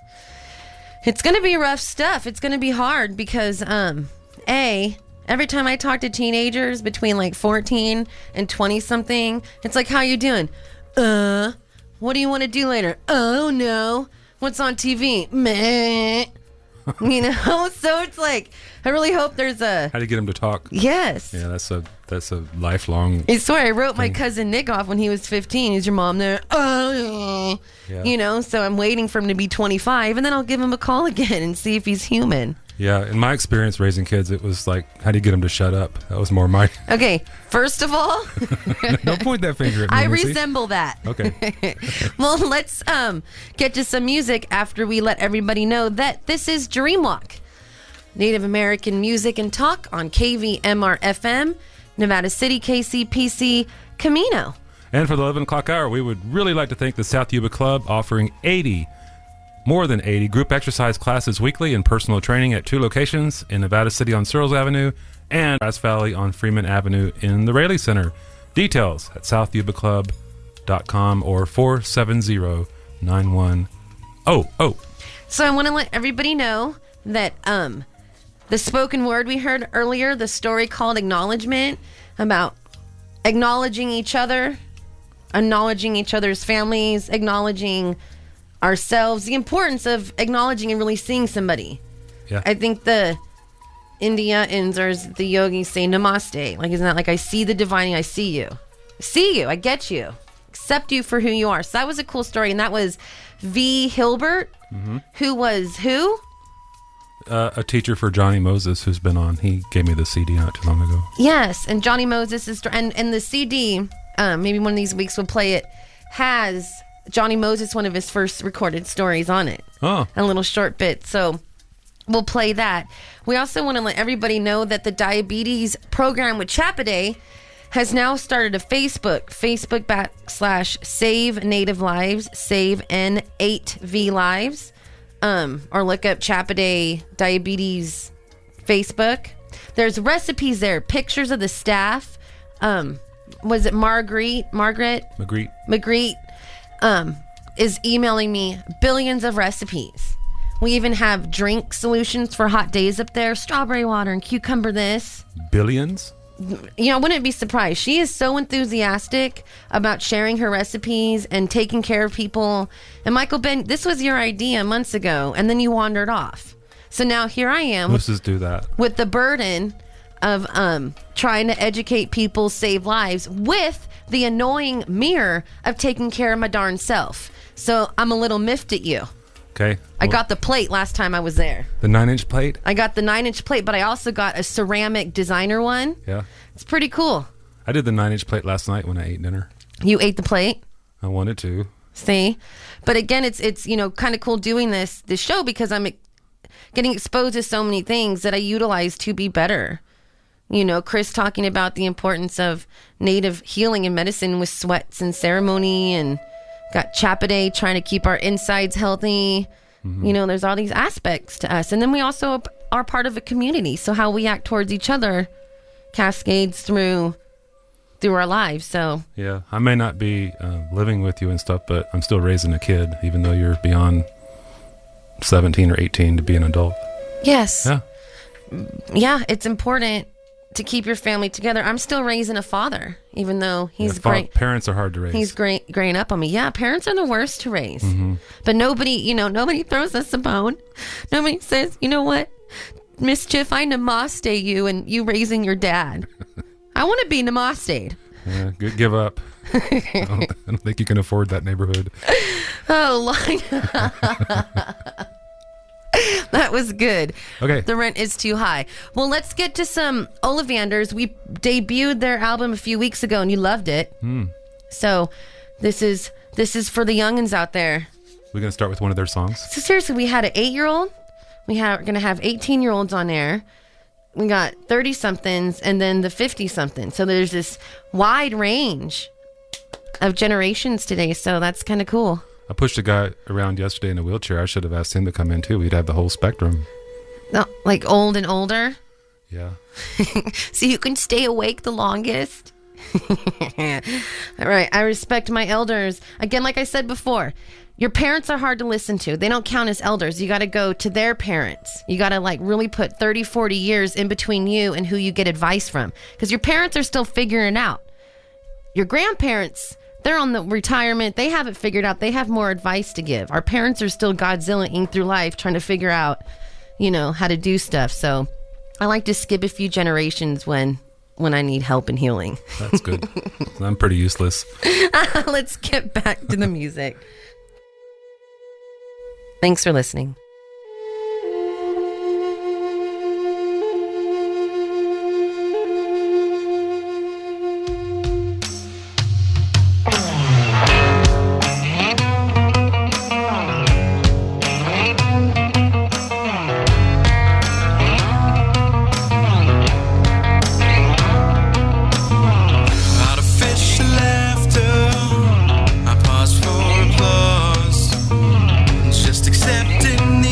It's going to be rough stuff. It's going to be hard because, every time I talk to teenagers between like 14 and 20 something, it's like, how you doing? What do you want to do later? Oh no. What's on TV? Meh. You know, so it's like, I really hope there's a... How do you get them to talk? Yes. Yeah, that's a lifelong... I swear, I wrote my cousin Nick off when he was 15. Is your mom there? Oh, yeah. You know, so I'm waiting for him to be 25, and then I'll give him a call again and see if he's human. Yeah, in my experience raising kids, it was like, how do you get them to shut up? That was more my... Okay, first of all... Don't point that finger at me, I Missy. resemble that. Okay. Well, let's get to some music after we let everybody know that this is Dreamwalk, Native American music and talk on KVMR FM, Nevada City, KCPC, Camino. And for the 11 o'clock hour, we would really like to thank the South Yuba Club offering more than 80 group exercise classes weekly and personal training at 2 locations in Nevada City on Searles Avenue and Grass Valley on Freeman Avenue in the Raley Center. Details at southyubaclub.com or 470-9100. So I want to let everybody know that the spoken word we heard earlier, the story called Acknowledgement, about acknowledging each other, acknowledging each other's families, acknowledging ourselves, the importance of acknowledging and really seeing somebody. Yeah. I think the Indians or as the yogis say namaste. Like, isn't that like, I see the divine, I see you. I get you. Accept you for who you are. So that was a cool story. And that was V. Hilbert, who was who? A teacher for Johnny Moses who's been on. He gave me the CD not too long ago. Yes. And Johnny Moses is, and the CD, maybe one of these weeks we'll play it, has Johnny Moses, one of his first recorded stories on it. Oh. A little short bit. So we'll play that. We also want to let everybody know that the diabetes program with Chapaday has now started a Facebook/Save Native Lives, Save N8V Lives, or look up Chapaday Diabetes Facebook. There's recipes there, pictures of the staff. Was it Marguerite? Is emailing me billions of recipes. We even have drink solutions for hot days up there. Strawberry water and cucumber this. Billions? You know, wouldn't be surprised. She is so enthusiastic about sharing her recipes and taking care of people. And Michael Ben, this was your idea months ago, and then you wandered off. So now here I am. Let's just do that. With the burden of trying to educate people, save lives, with the annoying mirror of taking care of my darn self. So I'm a little miffed at you. Okay. I got the plate last time I was there. The 9-inch plate? I got the 9-inch plate, but I also got a ceramic designer one. Yeah. It's pretty cool. I did the 9-inch plate last night when I ate dinner. You ate the plate? I wanted to. See? But again, it's you know, kind of cool doing this show because I'm getting exposed to so many things that I utilize to be better. You know, Chris talking about the importance of native healing and medicine with sweats and ceremony, and got Chapaday trying to keep our insides healthy. You know, there's all these aspects to us. And then we also are part of a community. So how we act towards each other cascades through our lives. So yeah, I may not be living with you and stuff, but I'm still raising a kid, even though you're beyond 17 or 18 to be an adult. Yes. Yeah, it's important to keep your family together. I'm still raising a father, even though he's great. Parents are hard to raise. He's graying up on me. Yeah, parents are the worst to raise. But nobody throws us a bone. Nobody says, you know what, Mischief, I namaste you and you raising your dad. I want to be namasted. Give up. I don't think you can afford that neighborhood. Oh, that was good. Okay. The rent is too high. Well, let's get to some Ollivanders. We debuted their album a few weeks ago, and you loved it. So this is for the youngins out there. We're going to start with one of their songs. So seriously, we had an 8-year-old. We're going to have 18-year-olds on air. We got 30-somethings and then the 50-somethings. So there's this wide range of generations today. So that's kind of cool. I pushed a guy around yesterday in a wheelchair. I should have asked him to come in too. We'd have the whole spectrum. No, like old and older. Yeah. So you can stay awake the longest. All right. I respect my elders. Again, like I said before, your parents are hard to listen to. They don't count as elders. You got to go to their parents. You got to like really put 30, 40 years in between you and who you get advice from. Because your parents are still figuring it out. Your grandparents, they're on the retirement. They have it figured out. They have more advice to give. Our parents are still Godzilla-ing through life trying to figure out, how to do stuff. So I like to skip a few generations when I need help and healing. That's good. I'm pretty useless. Let's get back to the music. Thanks for listening. Artificial laughter, I pause for applause. Just accepting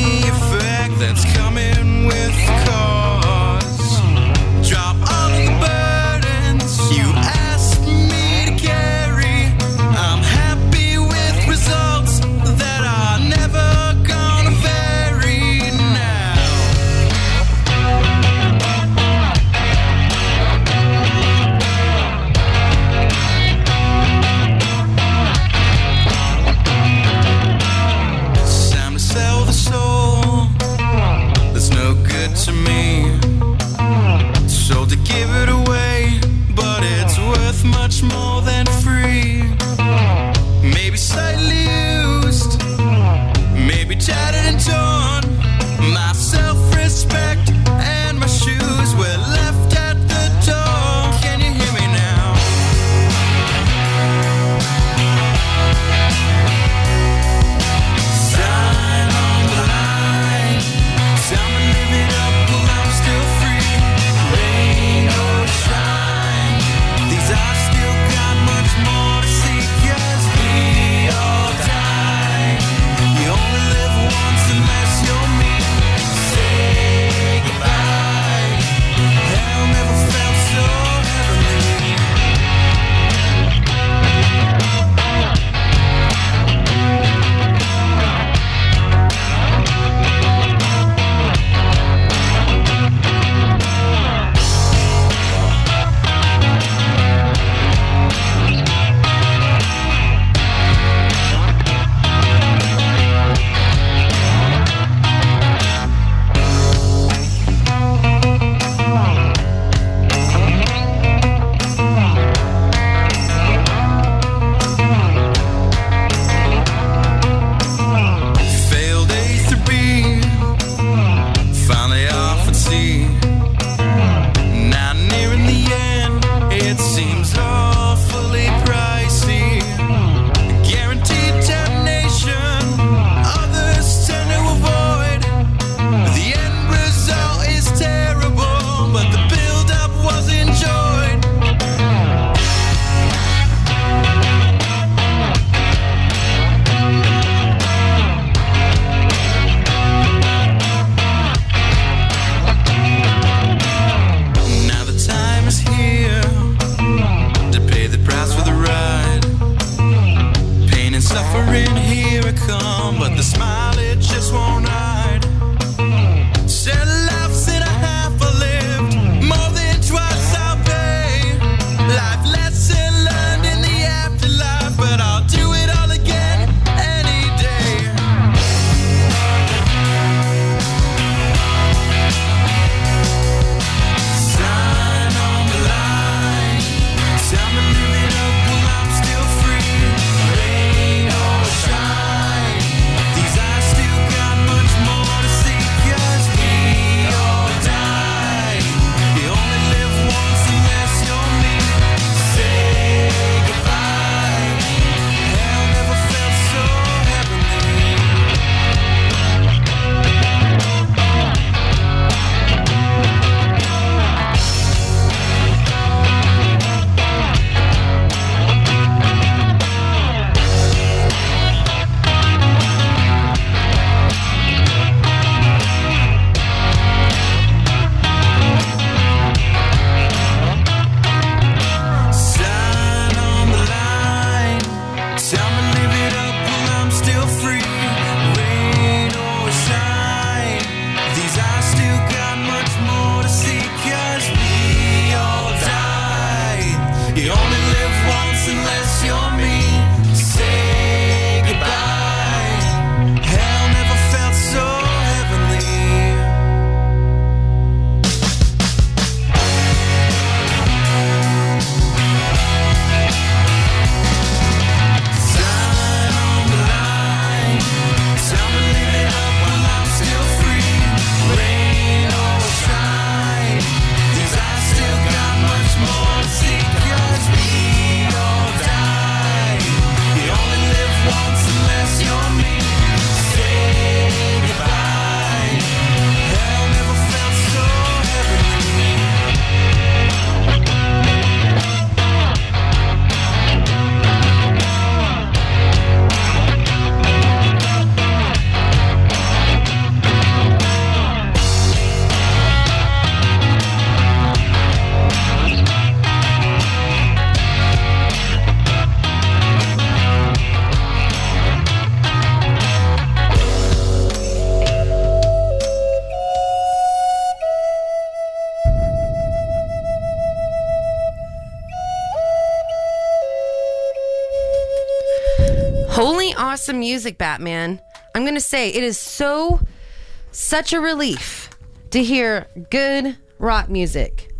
awesome music, Batman. I'm going to say it is such a relief to hear good rock music.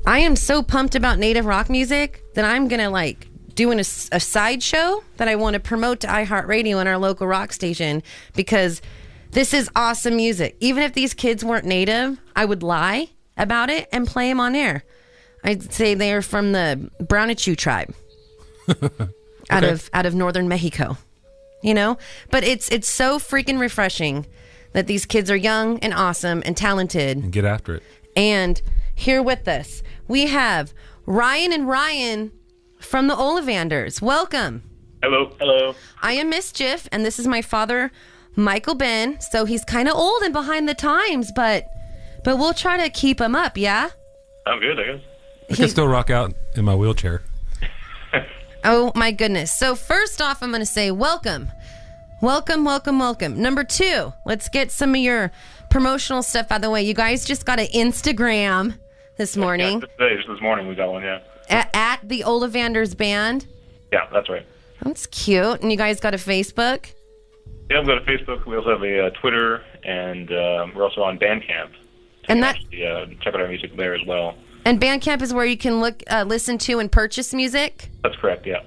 I am so pumped about native rock music that I'm going to doing a sideshow that I want to promote to iHeartRadio and our local rock station because this is awesome music. Even if these kids weren't native, I would lie about it and play them on air. I'd say they're from the Brownichu tribe out of northern Mexico, But it's so freaking refreshing that these kids are young and awesome and talented. And get after it. And here with us, we have Ryan and Ryan from the Ollivanders. Welcome. Hello. I am Mischief, and this is my father, Michael Ben. So he's kind of old and behind the times, but we'll try to keep him up, yeah? I'm good, I guess. I can still rock out in my wheelchair. Oh, my goodness. So first off, I'm going to say welcome. Welcome. Number 2, let's get some of your promotional stuff out of the way. You guys just got an Instagram this morning. Yeah, just this morning we got one, yeah. At the Ollivanders Band? Yeah, that's right. That's cute. And you guys got a Facebook? Yeah, we've got a Facebook. We also have a Twitter, and we're also on Bandcamp. And that check out our music there as well. And Bandcamp is where you can listen to and purchase music? That's correct, yeah.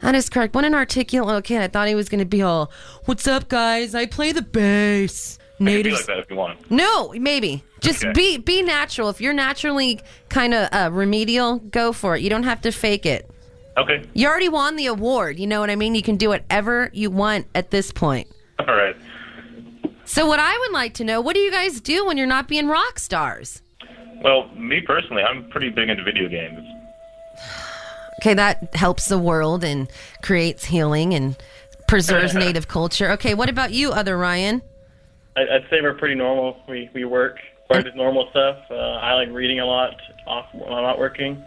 That is correct. What an articulate little kid. I thought he was going to be all, "What's up, guys? I play the bass." Native. Be like that if you want. No, maybe. Just be natural. If you're naturally kind of remedial, go for it. You don't have to fake it. Okay. You already won the award. You know what I mean? You can do whatever you want at this point. All right. So what I would like to know, what do you guys do when you're not being rock stars? Well, me personally, I'm pretty big into video games. Okay, that helps the world and creates healing and preserves native culture. Okay, what about you, other Ryan? I'd say we're pretty normal. We work quite as normal stuff. I like reading a lot when I'm not working.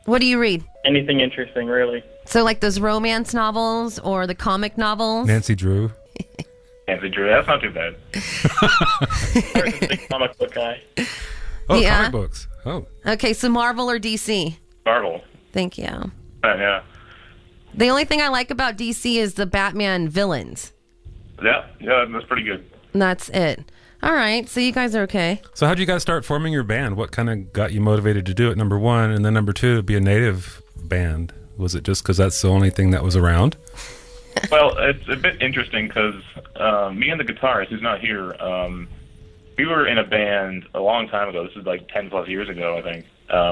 What do you read? Anything interesting, really. So like those romance novels or the comic novels? Nancy Drew. Nancy Drew, that's not too bad. I'm a big comic book guy. Oh, yeah? Comic books. Oh. Okay, so Marvel or DC? Marvel. Thank you. Yeah. The only thing I like about DC is the Batman villains. Yeah, that's pretty good. That's it. All right, so you guys are okay. So how'd you guys start forming your band? What kind of got you motivated to do it, number 1? And then number 2, be a native band? Was it just because that's the only thing that was around? Well, it's a bit interesting because me and the guitarist, who's not here, we were in a band a long time ago. This is like 10 plus years ago, I think.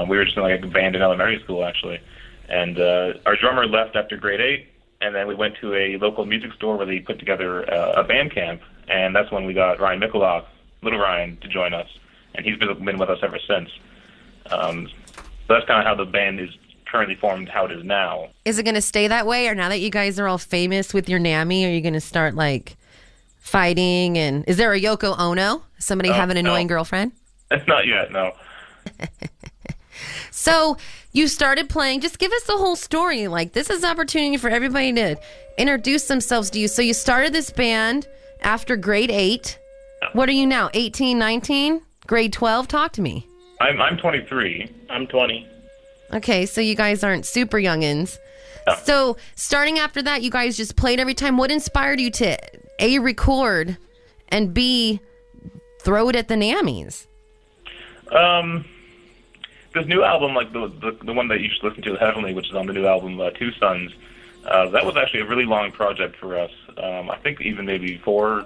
We were just in like a band in elementary school, actually. And our drummer left after grade 8, and then we went to a local music store where they put together a band camp, and that's when we got Ryan Mikuloff, Little Ryan, to join us. And he's been with us ever since. So that's kind of how the band is currently formed, how it is now. Is it going to stay that way, or now that you guys are all famous with your NAMI, are you going to start like fighting? And is there a Yoko Ono? Somebody have an annoying girlfriend? Not yet, no. So you started playing. Just give us the whole story. Like, this is an opportunity for everybody to introduce themselves to you. So you started this band after grade 8. What are you now, 18, 19? Grade 12? Talk to me. I'm 23. I'm 20. Okay, so you guys aren't super youngins. No. So starting after that, you guys just played every time. What inspired you to A, record, and B, throw it at the NAMIs? This new album, like the one that you should listen to heavily, which is on the new album, Two Sons, that was actually a really long project for us. I think even maybe 4-5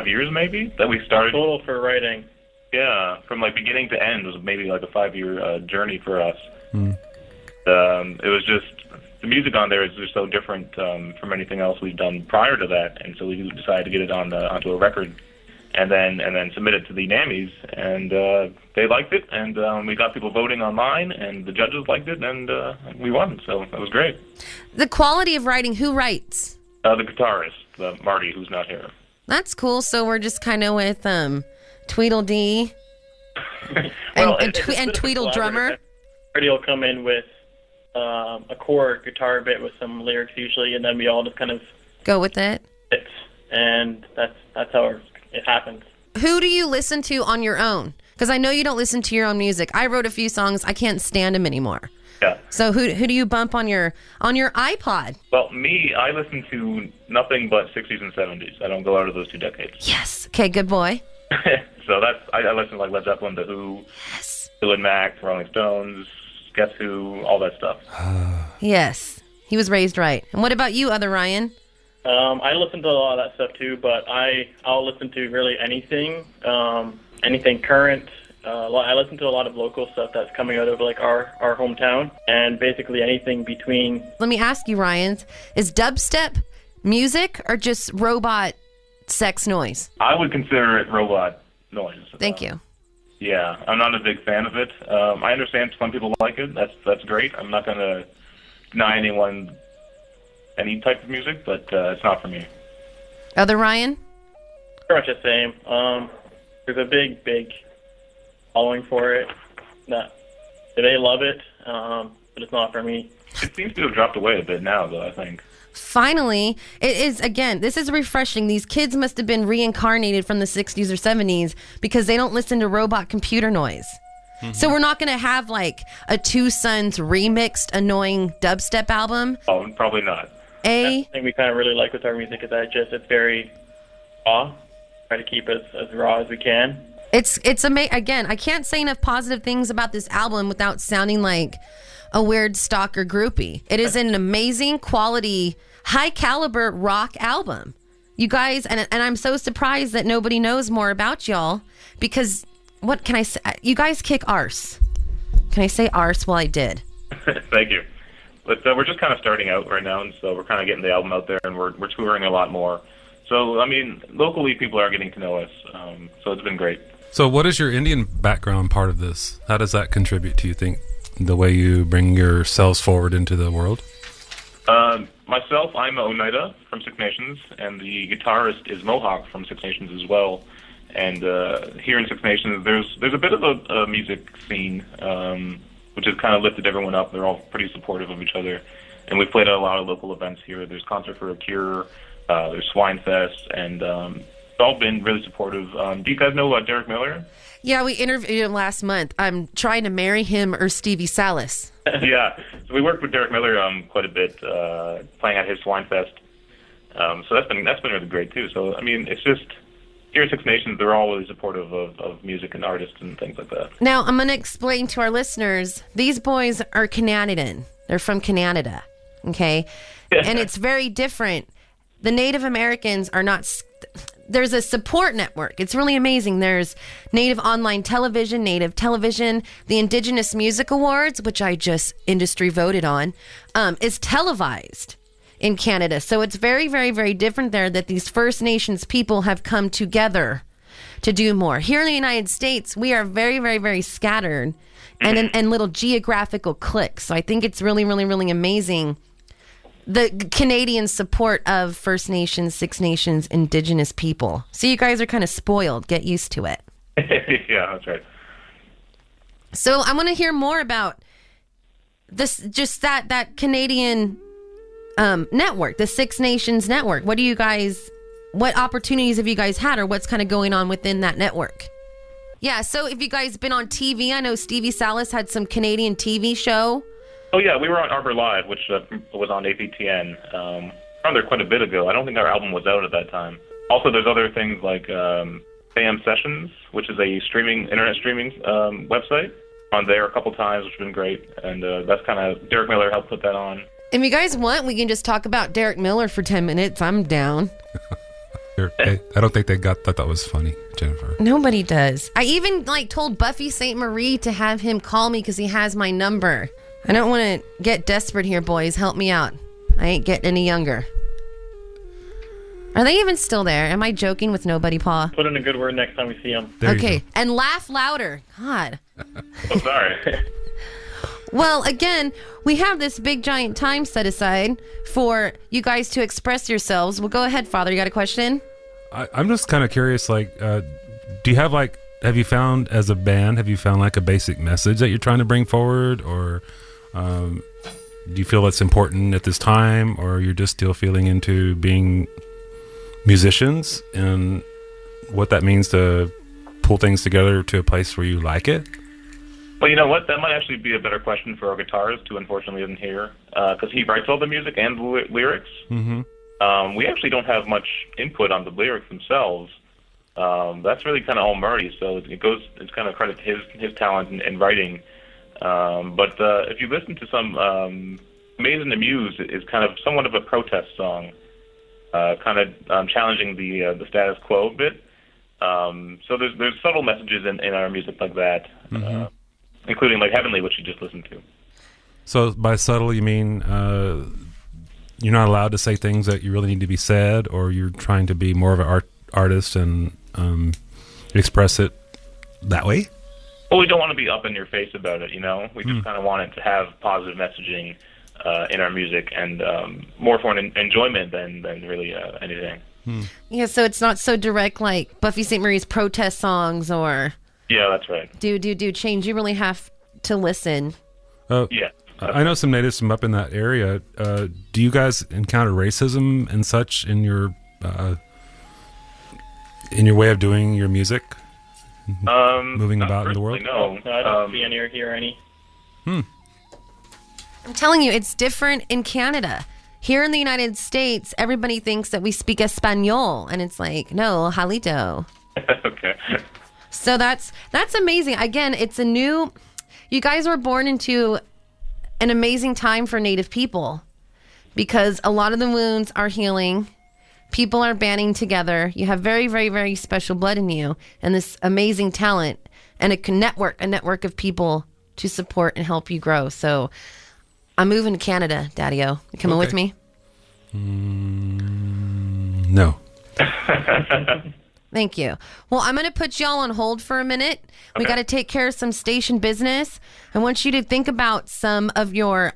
years maybe that we started. Total for writing. Yeah, from like beginning to end was maybe like a 5-year journey for us. It was just, the music on there is just so different from anything else we've done prior to that, and so we decided to get it onto a record. And then submit it to the NAMIs, and they liked it, and we got people voting online, and the judges liked it, and we won, so that was great. The quality of writing, who writes? The guitarist, Marty, who's not here. That's cool, so we're just kind of with Tweedledee and Tweedle Drummer. Marty will come in with a core guitar bit with some lyrics usually, and then we all just kind of go with it. And that's how it happens. Who do you listen to on your own? Because I know you don't listen to your own music. I wrote a few songs. I can't stand them anymore. Yeah. So who do you bump on your iPod? Well, me, I listen to nothing but 60s and 70s. I don't go out of those two decades. Yes. Okay, good boy. So I listen to like Led Zeppelin, The Who, Fleetwood Mac, Rolling Stones, Guess Who, all that stuff. Yes. He was raised right. And what about you, other Ryan? I listen to a lot of that stuff too, but I'll listen to really anything, anything current. I listen to a lot of local stuff that's coming out of like our hometown, and basically anything between. Let me ask you, Ryan, is dubstep music or just robot sex noise? I would consider it robot noise. Thank you. Yeah, I'm not a big fan of it. I understand some people like it. That's great. I'm not going to deny anyone any type of music, but it's not for me. Other Ryan? Pretty much the same. There's a big following for it. They love it, but it's not for me. It seems to have dropped away a bit now, though, I think. Finally, it is, again, this is refreshing. These kids must have been reincarnated from the 60s or 70s because they don't listen to robot computer noise. Mm-hmm. So we're not going to have like a Two Sons remixed annoying dubstep album. Oh, probably not. I think we kind of really like with our music is that it's very raw. Try to keep it as raw as we can. It's amazing. Again, I can't say enough positive things about this album without sounding like a weird stalker groupie. It is an amazing quality, high caliber rock album. You guys, and I'm so surprised that nobody knows more about y'all because what can I say? You guys kick arse. Can I say arse? Well, I did. Thank you. But we're just kind of starting out right now, and so we're kind of getting the album out there, and we're touring a lot more. So, I mean, locally people are getting to know us, so it's been great. So what is your Indian background part of this? How does that contribute to, you think, the way you bring yourselves forward into the world? Myself, I'm Oneida from Six Nations, and the guitarist is Mohawk from Six Nations as well. And here in Six Nations, there's a bit of a music scene, which has kind of lifted everyone up. They're all pretty supportive of each other. And we've played at a lot of local events here. There's Concert for a Cure, there's Swine Fest, and it's all been really supportive. Do you guys know Derek Miller? Yeah, we interviewed him last month. I'm trying to marry him or Stevie Salas. Yeah, so we worked with Derek Miller quite a bit, playing at his Swine Fest. So that's been really great too. So I mean, it's just here at Six Nations, they're all really supportive of music and artists and things like that. Now I'm going to explain to our listeners. These boys are Canadian. They're from Canada, okay, and it's very different. The Native Americans are not. There's a support network. It's really amazing. There's Native Online Television, Native Television, the Indigenous Music Awards, which I just industry voted on, is televised in Canada. So it's very, very, very different there that these First Nations people have come together to do more. Here in the United States, we are very, very, very scattered and little geographical cliques. So I think it's really, really, really amazing the Canadian support of First Nations, Six Nations, Indigenous people. So you guys are kind of spoiled. Get used to it. Yeah, that's right. So I want to hear more about this, just that Canadian network, the Six Nations network. What opportunities have you guys had, or what's kind of going on within that network? Yeah, so if you guys been on TV, I know Stevie Salas had some Canadian TV show. Oh, yeah, we were on Arbor Live, which was on APTN. Around there quite a bit ago. I don't think our album was out at that time. Also, there's other things like AM Sessions, which is a internet streaming website. On there a couple times, which has been great. And that's kind of, Derek Miller helped put that on. If you guys want, we can just talk about Derek Miller for 10 minutes. I'm down. I don't think they thought that was funny, Jennifer. Nobody does. I even told Buffy St. Marie to have him call me because he has my number. I don't want to get desperate here, boys. Help me out. I ain't getting any younger. Are they even still there? Am I joking with nobody, Paul? Put in a good word next time we see them. Okay, and laugh louder. God. Oh, sorry. Well, again, we have this big giant time set aside for you guys to express yourselves. Well, go ahead, Father. You got a question? I'm just kind of curious, do you have have you found as a band, a basic message that you're trying to bring forward, or do you feel it's important at this time, or you're just still feeling into being musicians and what that means to pull things together to a place where you like it? Well, you know what? That might actually be a better question for our guitarist, who unfortunately isn't here, because he writes all the music and the lyrics. Mm-hmm. We actually don't have much input on the lyrics themselves. That's really kind of all Murray, so it's kind of credit to his talent in writing. But if you listen to some Maze in the Muse is kind of somewhat of a protest song, kind of challenging the status quo a bit. So there's subtle messages in our music like that, including like Heavenly, which you just listened to. So by subtle, you mean you're not allowed to say things that you really need to be said, or you're trying to be more of an artist and express it that way? Well, we don't want to be up in your face about it, you know? We just kind of want it to have positive messaging in our music, and more for an enjoyment than really anything. Yeah, so it's not so direct like Buffy St. Marie's protest songs or... Yeah, that's right. Do change. You really have to listen. Yeah. I know some natives from up in that area. Do you guys encounter racism and such in your way of doing your music? Moving about in the world? No, I don't see any or hear any. I'm telling you, it's different in Canada. Here in the United States, everybody thinks that we speak Espanol, and it's like, no, Jalito. Okay. So that's amazing. Again, it's a new... You guys were born into an amazing time for Native people, because a lot of the wounds are healing. People are banding together. You have very, very, very special blood in you, and this amazing talent, and a network of people to support and help you grow. So I'm moving to Canada, Daddy-O. You coming with me? No. Thank you. Well, I'm going to put y'all on hold for a minute. Okay. We got to take care of some station business. I want you to think about some of your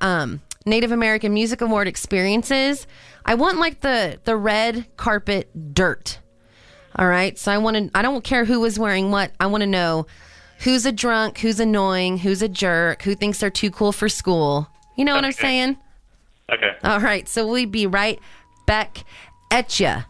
Native American Music Award experiences. I want like the red carpet dirt. All right. So I don't care who was wearing what. I want to know who's a drunk, who's annoying, who's a jerk, who thinks they're too cool for school. You know what I'm saying? Okay. All right. So we'll be right back at ya.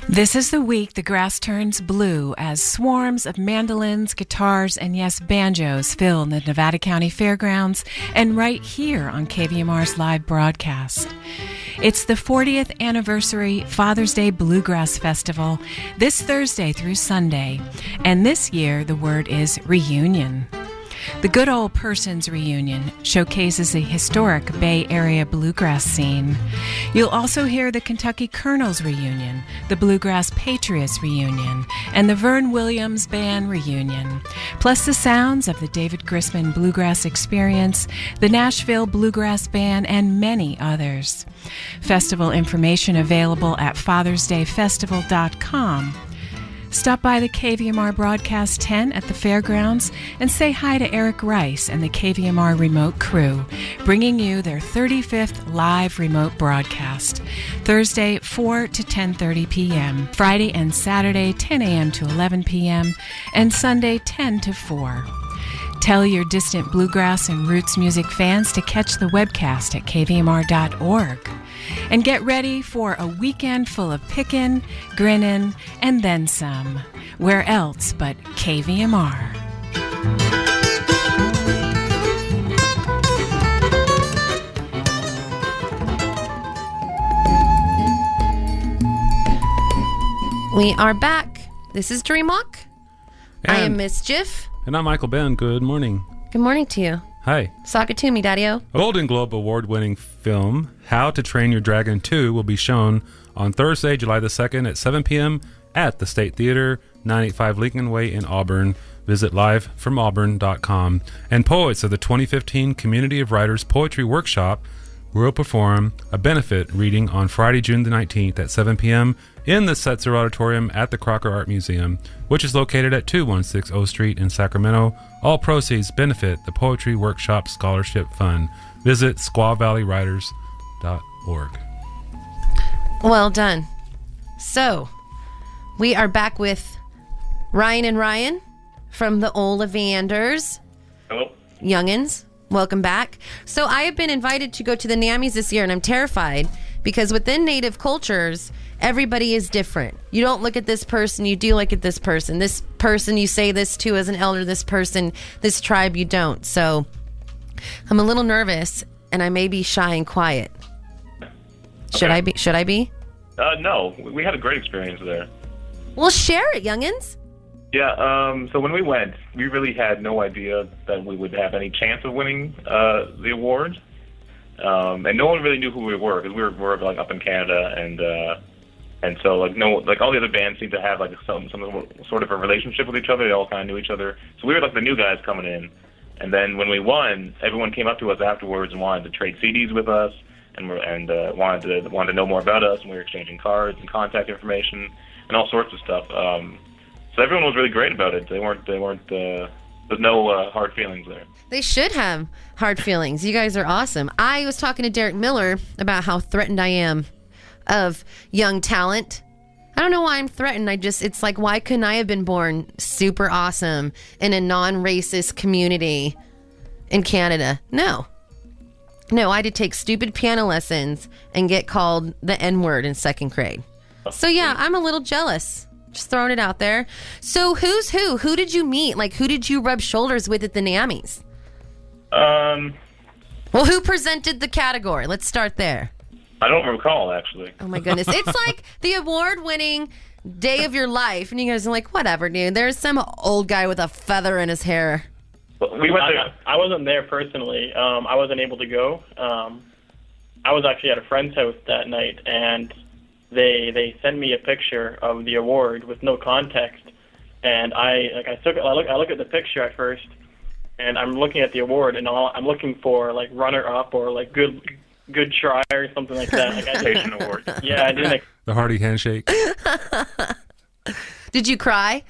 This is the week the grass turns blue as swarms of mandolins, guitars, and yes, banjos fill the Nevada County Fairgrounds and right here on KVMR's live broadcast. It's the 40th anniversary Father's Day Bluegrass Festival this Thursday through Sunday, and this year the word is reunion. The Good Old Persons Reunion showcases a historic Bay Area bluegrass scene. You'll also hear the Kentucky Colonels Reunion, the Bluegrass Patriots Reunion, and the Vern Williams Band Reunion, plus the sounds of the David Grisman Bluegrass Experience, the Nashville Bluegrass Band, and many others. Festival information available at fathersdayfestival.com. Stop by the KVMR Broadcast 10 at the fairgrounds and say hi to Eric Rice and the KVMR remote crew, bringing you their 35th live remote broadcast. Thursday, 4 to 10:30 p.m., Friday and Saturday, 10 a.m. to 11 p.m., and Sunday, 10 to 4. Tell your distant bluegrass and roots music fans to catch the webcast at kvmr.org. And get ready for a weekend full of pickin', grinnin', and then some. Where else but KVMR? We are back. This is Dreamwalk. I am Mischief. And I'm Michael Ben. Good morning. Good morning to you. Hi. Sock it to me, Daddy-O. A Golden Globe award-winning film, How to Train Your Dragon 2, will be shown on Thursday, July the 2nd at 7 p.m. at the State Theater, 985 Lincoln Way in Auburn. Visit livefromauburn.com. And poets of the 2015 Community of Writers Poetry Workshop will perform a benefit reading on Friday, June the 19th at 7 p.m. in the Setzer Auditorium at the Crocker Art Museum, which is located at 2160 O Street in Sacramento. All proceeds benefit the Poetry Workshop Scholarship Fund. Visit squawvalleywriters.org. Well done. So, We are back with Ryan and Ryan from the Ollivanders. Hello. Youngins, welcome back. So I have been invited to go to the NAMMYs this year, and I'm terrified because within Native cultures, everybody is different. You don't look at this person, you do look at this person. This person you say this to as an elder, this person, this tribe you don't. So I'm a little nervous, and I may be shy and quiet. Should I be? Should I be? No, we had a great experience there. Well, share it, youngins. Yeah, so when we went, we really had no idea that we would have any chance of winning the award. And no one really knew who we were, because we were like up in Canada, and so like all the other bands seemed to have like some sort of a relationship with each other. They all kind of knew each other. So we were like the new guys coming in. And then when we won, everyone came up to us afterwards and wanted to trade CDs with us, and wanted to know more about us. And we were exchanging cards and contact information and all sorts of stuff. So everyone was really great about it. They weren't. There's no hard feelings there. They should have hard feelings. You guys are awesome. I was talking to Derek Miller about how threatened I am of young talent. I don't know why I'm threatened. It's like, why couldn't I have been born super awesome in a non-racist community in Canada? No, I did take stupid piano lessons and get called the N-word in second grade. So yeah, I'm a little jealous. Just throwing it out there. So who's who? Who did you meet? Like, who did you rub shoulders with at the NAMMYs? Well, who presented the category? Let's start there. I don't recall, actually. Oh, my goodness. It's like the award-winning day of your life, and you guys are like, whatever, dude. There's some old guy with a feather in his hair. We went there. I wasn't there personally. I wasn't able to go. I was actually at a friend's house that night, and they sent me a picture of the award with no context, and I look at the picture at first, and I'm looking at the award, and I'm looking for like runner up or like good try or something like that. Like award. Yeah, I didn't. The hearty handshake. Did you cry?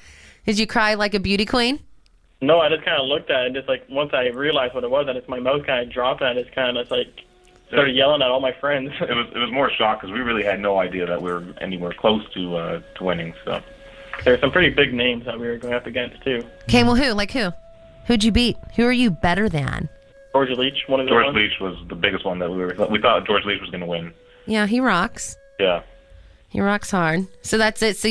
Did you cry like a beauty queen? No, I just kind of looked at it, and just like once I realized what it was, and my mouth kind of dropped, and I just kind of like started yelling at all my friends. It was more shock because we really had no idea that we were anywhere close to winning. So there were some pretty big names that we were going up against too. Okay, well, who? Like who? Who'd you beat? Who are you better than? George Leach, one of the George Leach was the biggest one that we thought George Leach was going to win. Yeah, he rocks. Yeah. He rocks hard. So that's it. So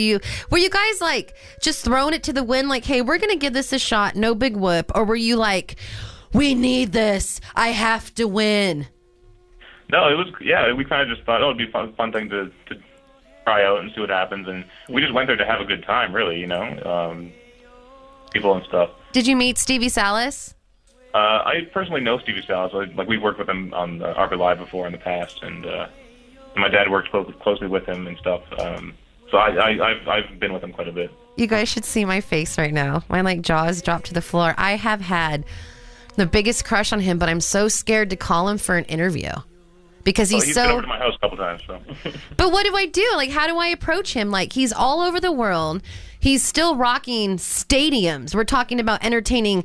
were you guys like just throwing it to the wind, like, hey, we're going to give this a shot, no big whoop? Or were you like, we need this, I have to win? No, it was, yeah, we kind of just thought, it'd be a fun thing to try out and see what happens. And we just went there to have a good time, really, people and stuff. Did you meet Stevie Salas? I personally know Stevie Salas. Like, we've worked with him on Arbor Live before in the past, and my dad worked closely with him and stuff. So I've been with him quite a bit. You guys should see my face right now. My jaws dropped to the floor. I have had the biggest crush on him, but I'm so scared to call him for an interview because he's been over to my house a couple times. So. But what do I do? Like, how do I approach him? Like, he's all over the world. He's still rocking stadiums. We're talking about entertaining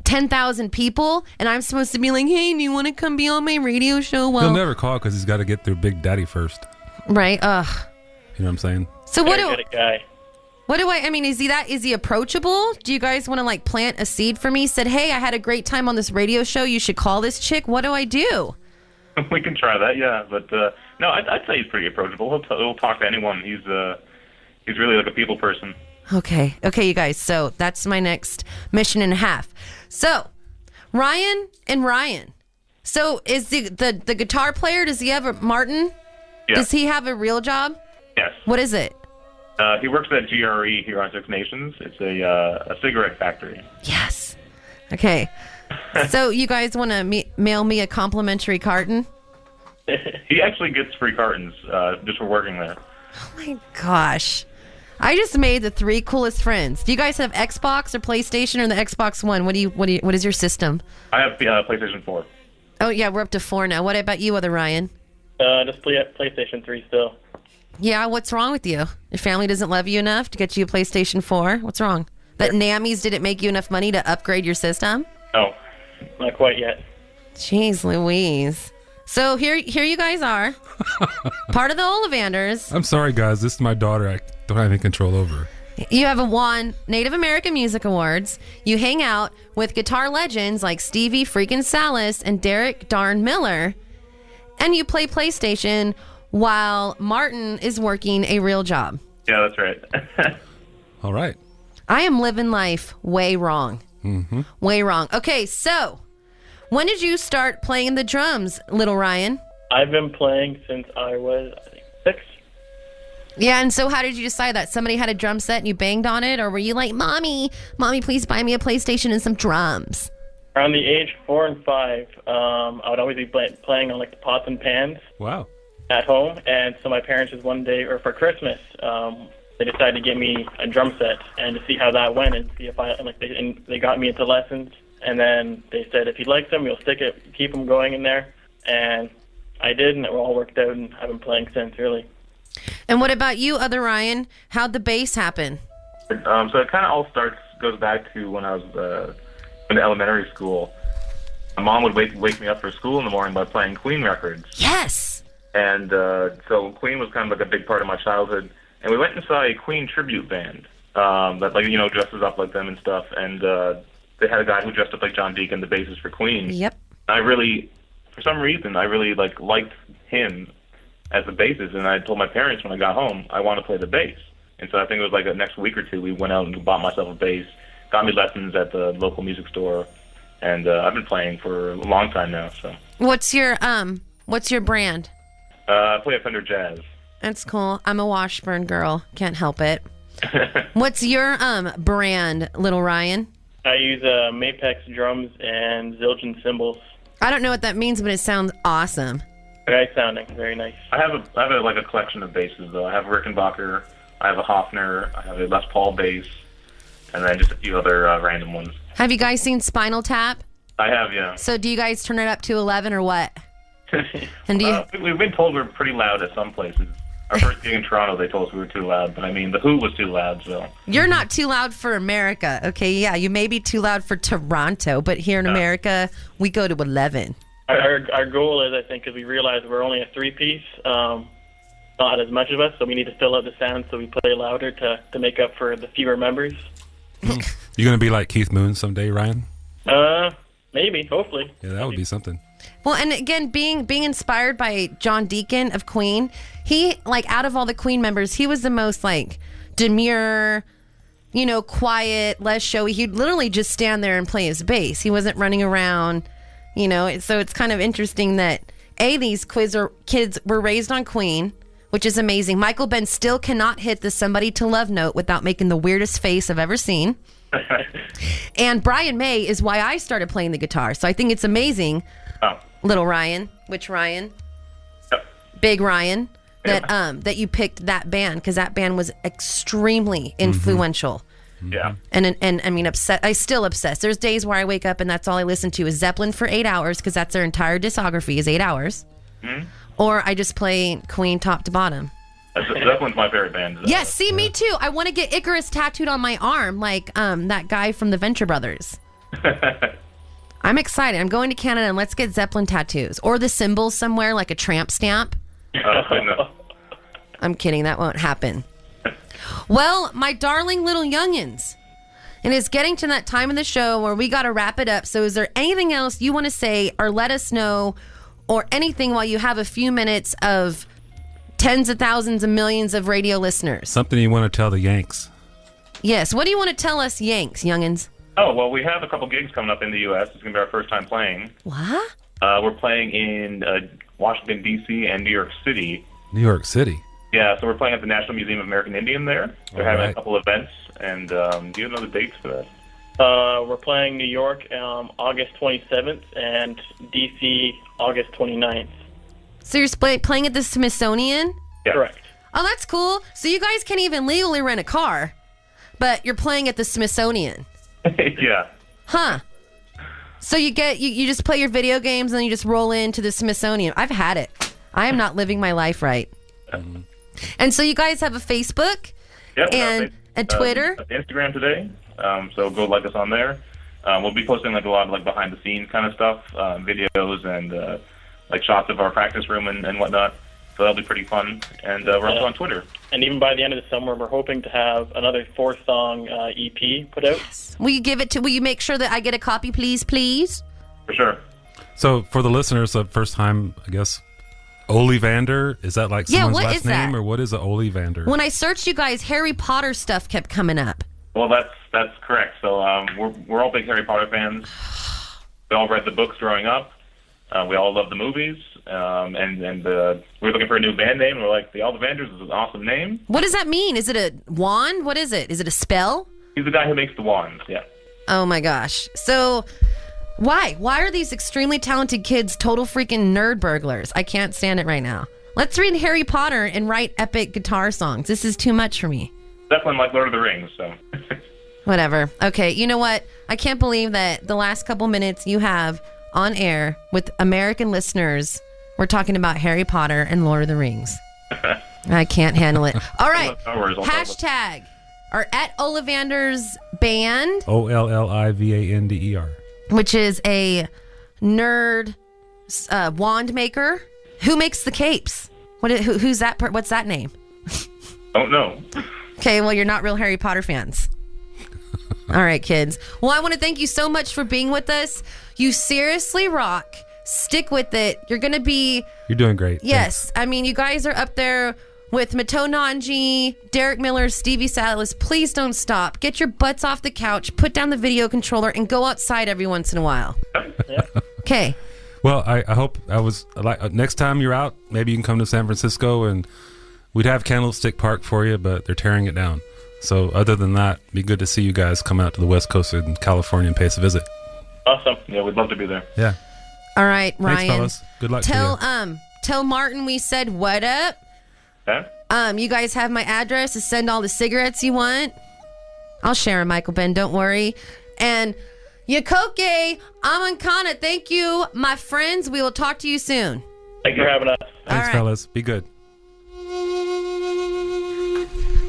10,000 people, and I'm supposed to be like, hey, do you want to come be on my radio show? Well, he'll never call because he's got to get through Big Daddy first. Right. Ugh. You know what I'm saying? So what do I mean, is he approachable? Do you guys want to like plant a seed for me? Said, hey, I had a great time on this radio show. You should call this chick. What do I do? We can try that, yeah. But no, I'd say he's pretty approachable. He'll talk to anyone. He's really like a people person. Okay, you guys. So that's my next mission and a half. So Ryan and Ryan. So is the guitar player? Does he have a Martin? Yeah. Does he have a real job? Yes. What is it? He works at GRE here on Six Nations. It's a cigarette factory. Yes. Okay. So you guys want to mail me a complimentary carton? He actually gets free cartons just for working there. Oh my gosh. I just made the 3 coolest friends. Do you guys have Xbox or PlayStation or the Xbox One? What is your system? I have PlayStation 4. Oh yeah, we're up to 4 now. What about you, other Ryan? Just PlayStation 3 still. Yeah, what's wrong with you? Your family doesn't love you enough to get you a PlayStation 4? What's wrong? That NAMMYs didn't make you enough money to upgrade your system? No, not quite yet. Jeez Louise. So here you guys are. Part of the Ollivanders. I'm sorry, guys. This is my daughter. Don't have any control over. You have won Native American Music Awards. You hang out with guitar legends like Stevie freaking Salas and Derek Darn Miller. And you play PlayStation while Martin is working a real job. Yeah, that's right. All right. I am living life way wrong. Mm-hmm. Way wrong. Okay, so when did you start playing the drums, little Ryan? I've been playing since I was, I think, 6. Yeah, and so how did you decide that? Somebody had a drum set and you banged on it? Or were you like, Mommy, please buy me a PlayStation and some drums? Around the age 4 and 5, I would always be playing on like the pots and pans. Wow. At home, and so my parents just one day, or for Christmas, they decided to get me a drum set and to see how that went and see if they got me into lessons, and then they said if you like them, you'll keep them going in there, and I did, and it all worked out, and I've been playing since, really. And what about you, other Ryan? How'd the bass happen? So it kind of all goes back to when I was in elementary school. My mom would wake me up for school in the morning by playing Queen records. Yes! And so Queen was kind of like a big part of my childhood. And we went and saw a Queen tribute band that, dresses up like them and stuff. And they had a guy who dressed up like John Deacon, the bassist for Queen. Yep. For some reason, I really liked him as a bassist. And I told my parents when I got home, I want to play the bass. And so I think it was like the next week or two, we went out and bought myself a bass, got me lessons at the local music store. And I've been playing for a long time now. So what's your brand? I play a Fender Jazz. That's cool. I'm a Washburn girl. Can't help it. What's your brand, little Ryan? I use Mapex drums and Zildjian cymbals. I don't know what that means, but it sounds awesome. Very sounding. Very nice. I have a collection of basses though. I have a Rickenbacker, I have a Hofner, I have a Les Paul bass, and then just a few other random ones. Have you guys seen Spinal Tap? I have, yeah. So do you guys turn it up to 11 or what? And we've been told we're pretty loud at some places. Our first gig in Toronto, they told us we were too loud, but I mean, The Who was too loud, so. You're not too loud for America, okay? Yeah, you may be too loud for Toronto, but here in America, we go to 11. Our goal is, I think, because we realize we're only a 3-piece, not as much of us, so we need to fill out the sound, so we play louder to make up for the fewer members. You going to be like Keith Moon someday, Ryan? Maybe, hopefully. Yeah, that would be something. Well, and again, being inspired by John Deacon of Queen, he, out of all the Queen members, he was the most, demure, quiet, less showy. He'd literally just stand there and play his bass. He wasn't running around, So it's kind of interesting that, these kids were raised on Queen, which is amazing. Michael Ben still cannot hit the Somebody to Love note without making the weirdest face I've ever seen. And Brian May is why I started playing the guitar. So I think it's amazing, little Ryan, which Ryan? Yep. Big Ryan, that you picked that band, because that band was extremely influential. Yeah. And I mean, I still obsess. There's days where I wake up and that's all I listen to is Zeppelin for 8 hours, because that's their entire discography is 8 hours. Mm-hmm. Or I just play Queen top to bottom. Zeppelin's my favorite band. Yes, see, me too. I want to get Icarus tattooed on my arm, like that guy from the Venture Brothers. I'm excited. I'm going to Canada and let's get Zeppelin tattoos. Or the symbols somewhere, like a tramp stamp. No. I'm kidding. That won't happen. Well, my darling little youngins, it is getting to that time in the show where we got to wrap it up. So is there anything else you want to say or let us know, or anything while you have a few minutes of tens of thousands of millions of radio listeners? Something you want to tell the Yanks? Yes. What do you want to tell us, Yanks, youngins? Oh, well, we have a couple gigs coming up in the U.S. It's going to be our first time playing. What? We're playing in Washington, D.C. and New York City. New York City? Yeah, so we're playing at the National Museum of American Indian there. They're having a couple events. And do you know the dates for that? We're playing New York August 27th and D.C. August 29th. So you're playing at the Smithsonian? Yeah. Correct. Oh, that's cool. So you guys can't even legally rent a car, but you're playing at the Smithsonian. Yeah. Huh. So you just play your video games and then you just roll into the Smithsonian. I've had it. I am not living my life right. And so you guys have a Facebook? Yep, and Twitter? Instagram today. So go like us on there. We'll be posting a lot of behind the scenes kind of stuff, videos and shots of our practice room and whatnot. So that'll be pretty fun. And we're also on Twitter. And even by the end of the summer, we're hoping to have another 4-song EP put out. Will you make sure that I get a copy, please? For sure. So for the listeners, the first time, I guess, Ollivander, is that like someone's last name, or what is an Ollivander? When I searched you guys, Harry Potter stuff kept coming up. Well, that's correct. So we're all big Harry Potter fans. We all read the books growing up. We all love the movies. And we're looking for a new band name. We're like, the Ollivanders is an awesome name. What does that mean? Is it a wand? What is it? Is it a spell? He's the guy who makes the wands, yeah. Oh my gosh. So why? Why are these extremely talented kids total freaking nerd burglars? I can't stand it right now. Let's read Harry Potter and write epic guitar songs. This is too much for me. Definitely like Lord of the Rings, so. Whatever. Okay, you know what? I can't believe that the last couple minutes you have on air with American listeners, we're talking about Harry Potter and Lord of the Rings. I can't handle it. All right. Hashtag or at Ollivanders Band. Ollivander. Which is a nerd wand maker. Who makes the capes? Who's that? What's that name? Don't know. Okay, well, you're not real Harry Potter fans. All right, kids. Well, I want to thank you so much for being with us. You seriously rock. Stick with it. You're going to be... You're doing great. Yes. Thanks. I mean, you guys are up there with Mato Nanji, Derek Miller, Stevie Salas. Please don't stop. Get your butts off the couch, put down the video controller, and go outside every once in a while. Okay. Well, I hope next time you're out, maybe you can come to San Francisco, and we'd have Candlestick Park for you, but they're tearing it down. So other than that, it'd be good to see you guys come out to the West Coast in California and pay us a visit. Awesome. Yeah, we'd love to be there. Yeah. All right, Ryan. Thanks, fellas. Good luck to you. Tell Martin we said what up. Okay. You guys have my address to send all the cigarettes you want. I'll share them, Michael Ben. Don't worry. And Yakoke, Amankana, thank you, my friends. We will talk to you soon. Thank you for having us. Thanks, fellas. Be good.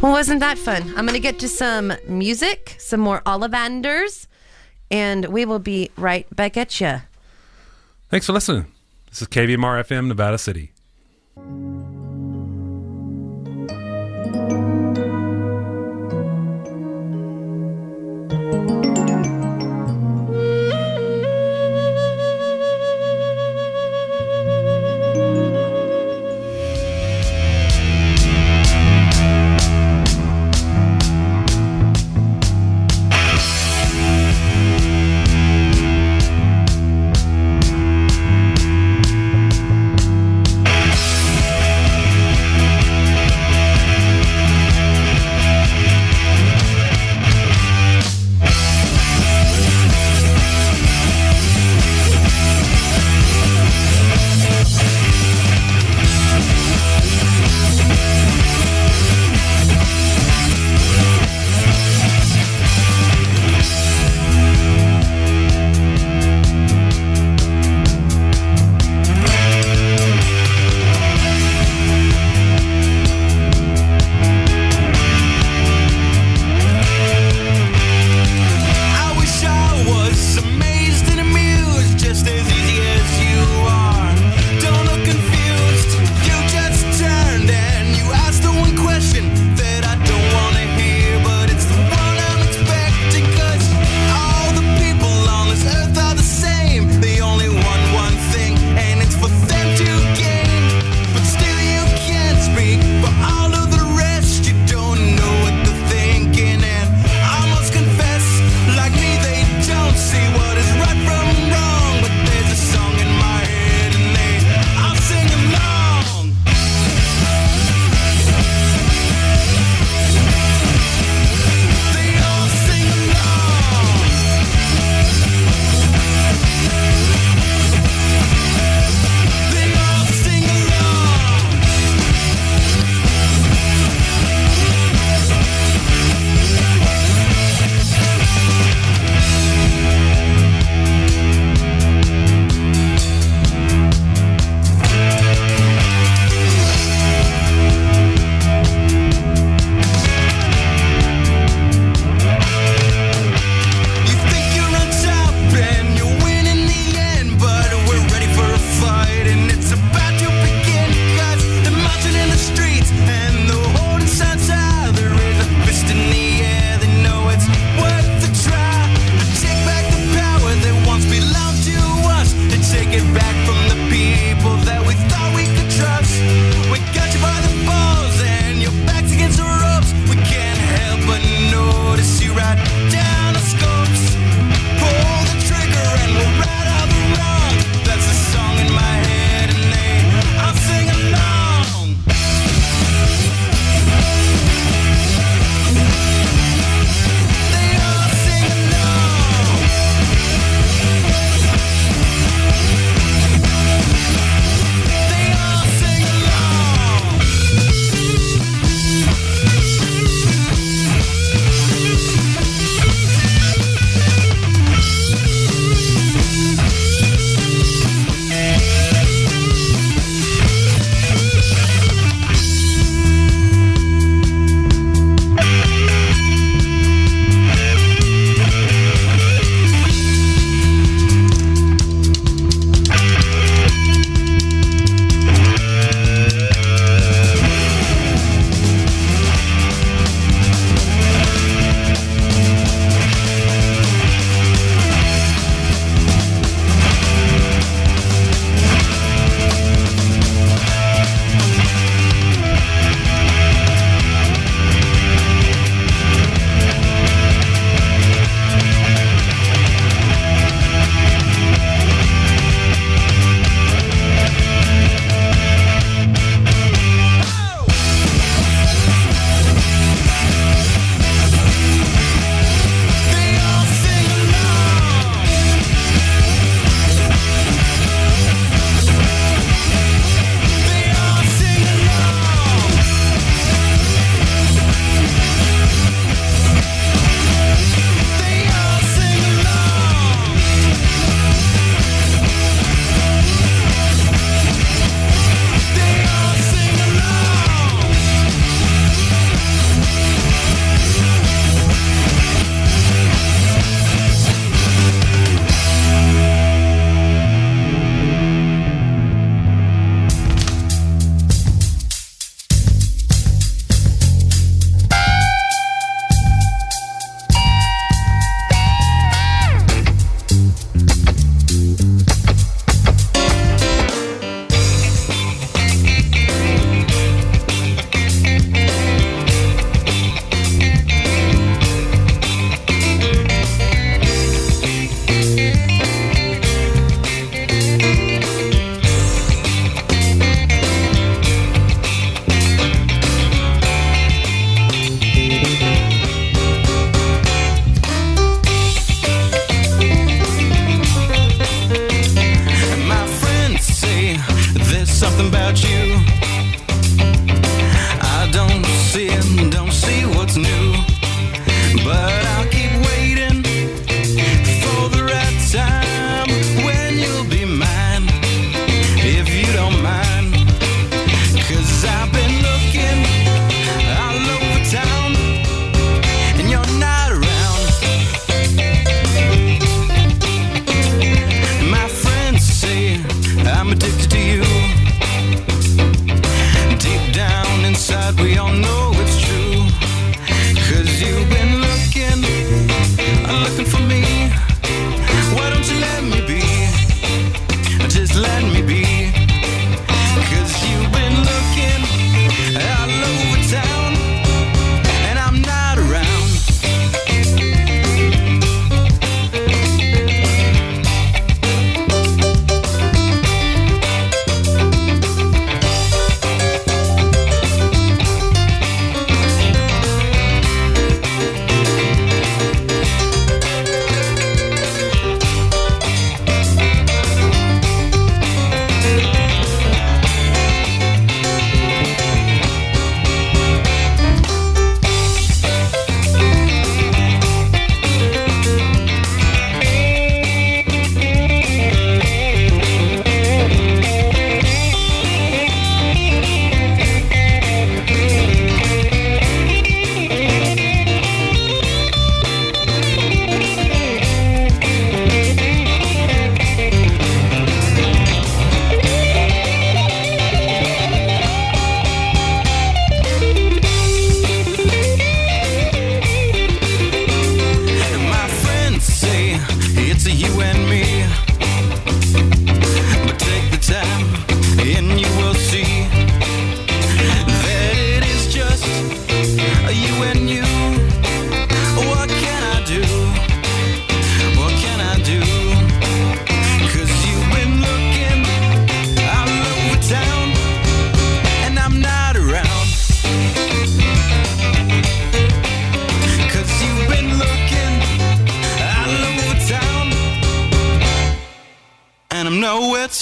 Well, wasn't that fun? I'm going to get to some music, some more Ollivanders, and we will be right back at you. Thanks for listening. This is KVMR FM, Nevada City. about you. I don't see what's new, but I'll keep waiting for the right time when you'll be mine, if you don't mind. 'Cause I've been looking all over town and you're not around. My friends say I'm addicted to you. Deep down inside we all know it's true. 'Cause you've been looking for me. Why don't you let me be? Just let me be. 'Cause you've been looking all over town and I'm not around.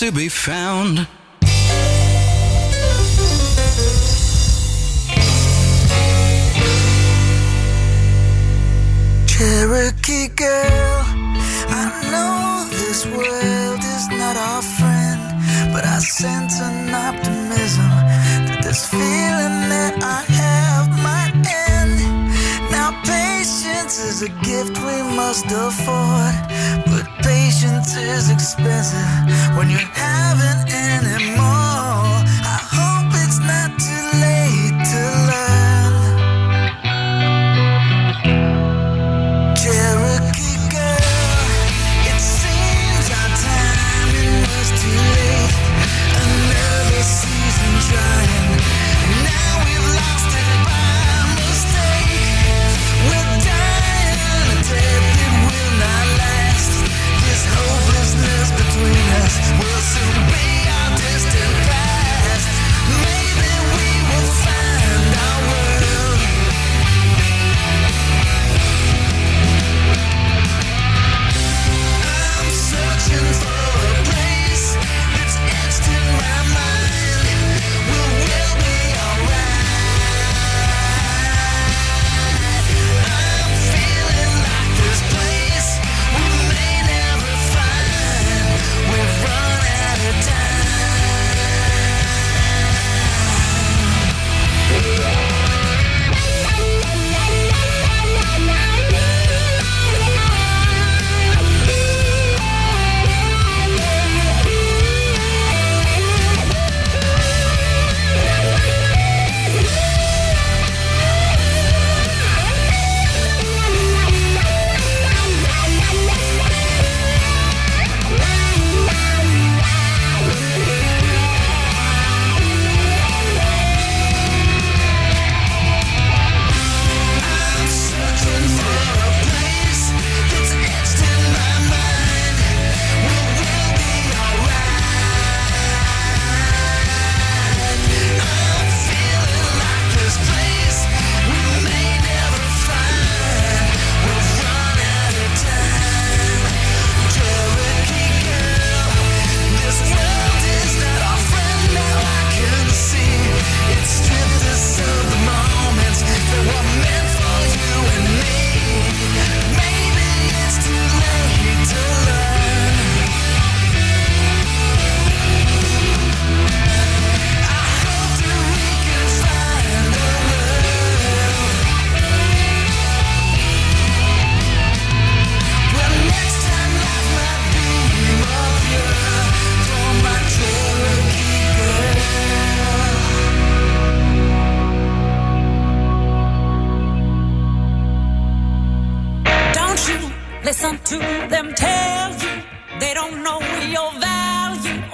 To be found. Cherokee girl, I know this world is not our friend, but I sense an optimism that this feeling that I have might end. Now patience is a gift we must afford, but patience is expensive when you haven't anymore. I hope it's not too late to learn. Cherokee girl, it seems our timing was too late. Another season trying, and now we've lost it by mistake. We're dying on a debt that will not last. This hopelessness between us will soon be our destiny.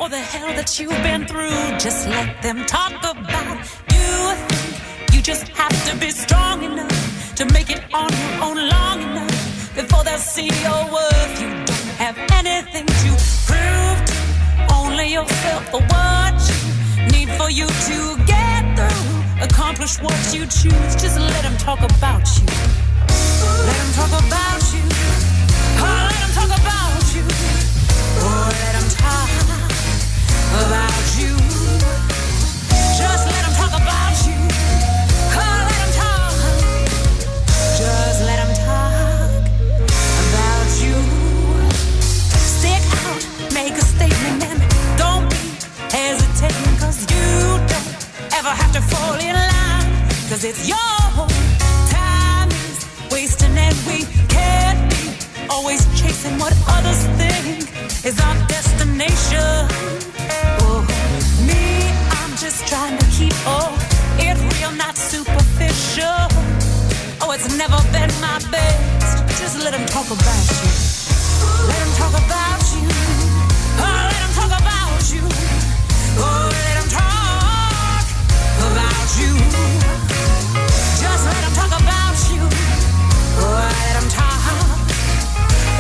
or the hell that you've been through. Just let them talk about you. You just have to be strong enough to make it on your own long enough before they'll see your worth. You don't have anything to prove to only yourself for what you need for you to get through. Accomplish what you choose. Just let them talk about you. Let them talk about you. Oh, let them talk about you. Oh, let them talk about you. Just let them talk about you. Oh, let them talk. Just let them talk about you. Stick out, make a statement, and don't be hesitating, 'cause you don't ever have to fall in line, 'cause it's your time is wasting, and we can't be always chasing what others think is our destination. Oh, me, I'm just trying to keep it real, not superficial. Oh, it's never been my best. Just let them talk about you. Let them talk about you. Oh, let them talk about you. Oh, let them talk about you. Just let them talk about you. Oh, let them talk.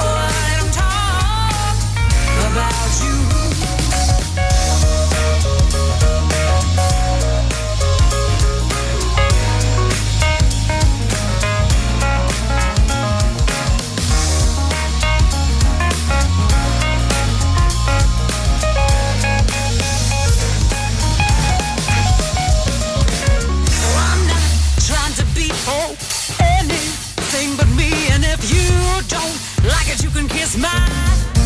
Oh, let them talk about you. Anything but me, and if you don't like it, you can kiss my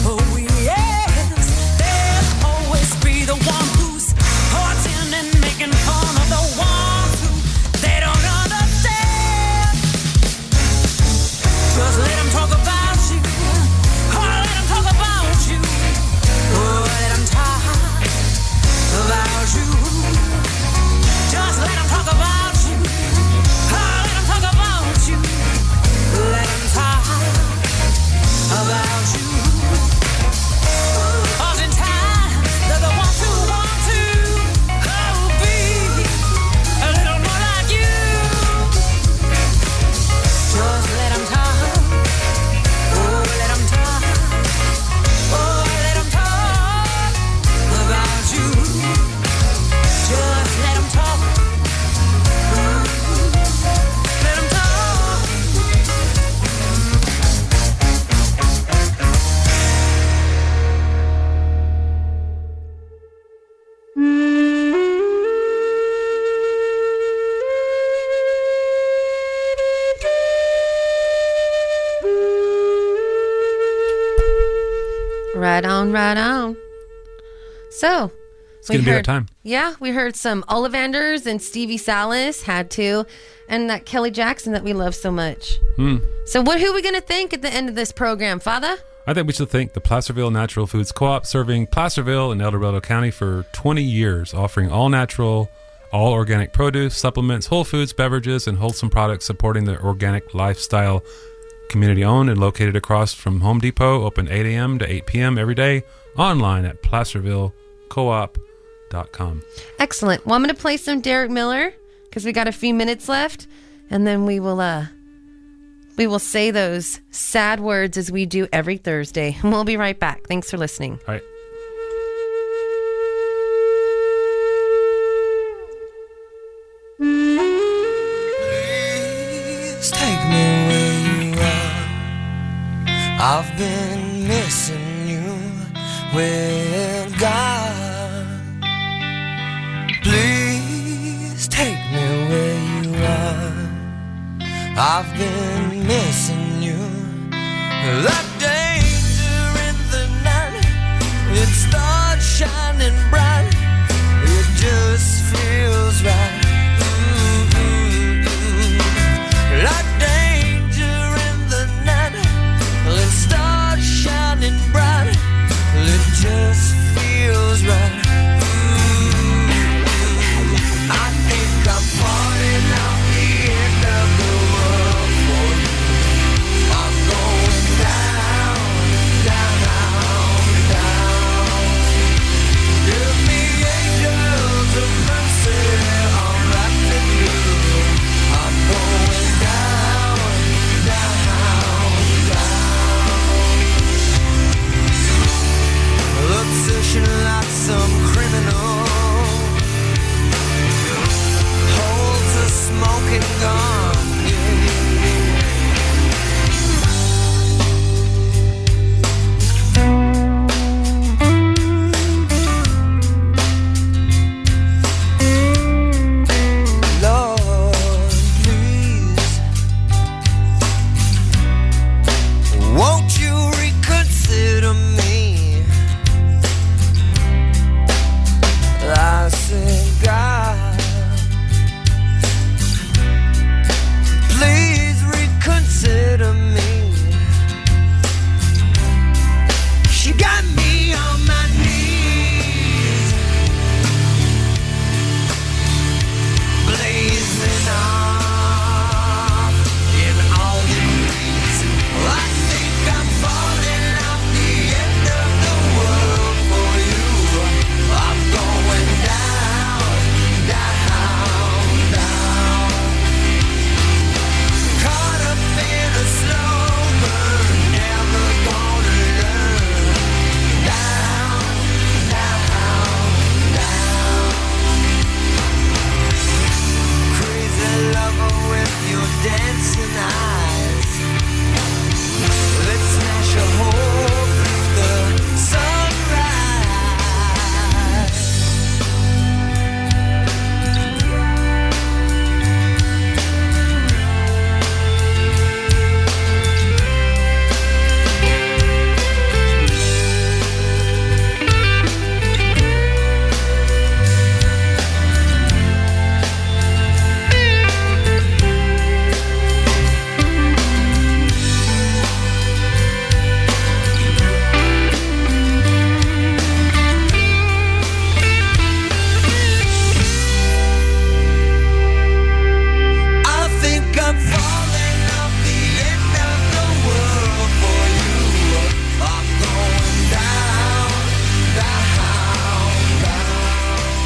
oh yes. There'll always be the one who's haunting and making fun of the ones who they don't understand. Just let them talk about you. Oh, let them talk about you. Oh, let them talk about you. Just let them talk about you. Oh, let them talk about you. Let them talk about you. Oftentimes, they're the ones who want to be a little more like you. Just let them talk. Oh, let them talk. Oh, let them talk about you. Just let them talk. Let them talk. Right on, right on. So, It's going to be that time. Yeah, we heard some Ollivanders and Stevie Salas, had to, and that Kelly Jackson that we love so much. So who are we going to thank at the end of this program, Father? I think we should thank the Placerville Natural Foods Co-op, serving Placerville and El Dorado County for 20 years, offering all natural, all organic produce, supplements, whole foods, beverages, and wholesome products, supporting the organic lifestyle. Community owned and located across from Home Depot, open 8 a.m. to 8 p.m. every day, online at placervillecoop.com. Excellent. Well, I'm going to play some Derek Miller because we got a few minutes left, and then we will say those sad words as we do every Thursday. And we'll be right back. Thanks for listening. All right. Please take me where you are. I've been missing you with God. Please take me where you are. I've been missing you. That danger in the night, it starts shining bright. It just feels right. Like danger in the night, it starts shining bright. It just feels right. I think I'm falling off the end of the world for you. I'm going down.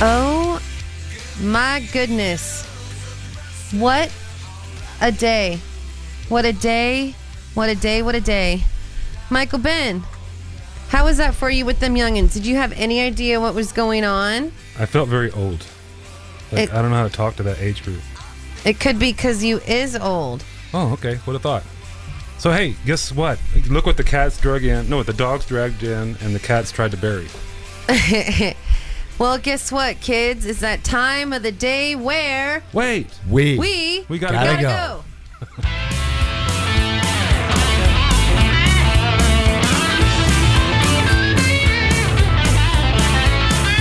Oh my goodness. What a day. What a day. What a day. What a day. Michael Ben, how was that for you with them youngins? Did you have any idea what was going on? I felt very old. I don't know how to talk to that age group. It could be because you is old. Oh, okay. Would have thought. So, hey, guess what? Look what the cats dragged in. No, what the dogs dragged in and the cats tried to bury. Well, guess what, kids? It's that time of the day where... Wait. We gotta go.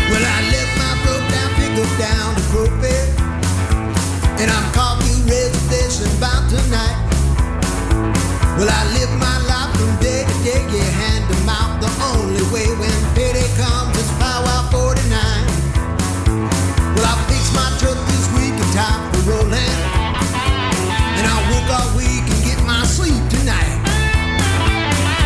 Well, I left my broke down pickup down to Prophet, and I'm calling reservation about tonight. Well, I live my life from day to day, yeah, hand to mouth, the only way when payday comes is Power 49. Well, I fixed my truck this week and time for rolling, and I work all week and get my sleep tonight.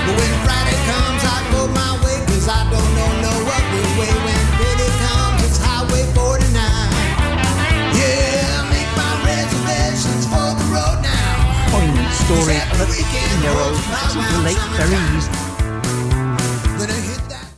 But when Friday comes, I go my way, cause I don't know no other way. When payday comes, it's Highway 49. Yeah, make my reservations for the road now. Poignant story of a 15-year-old who relate very easily.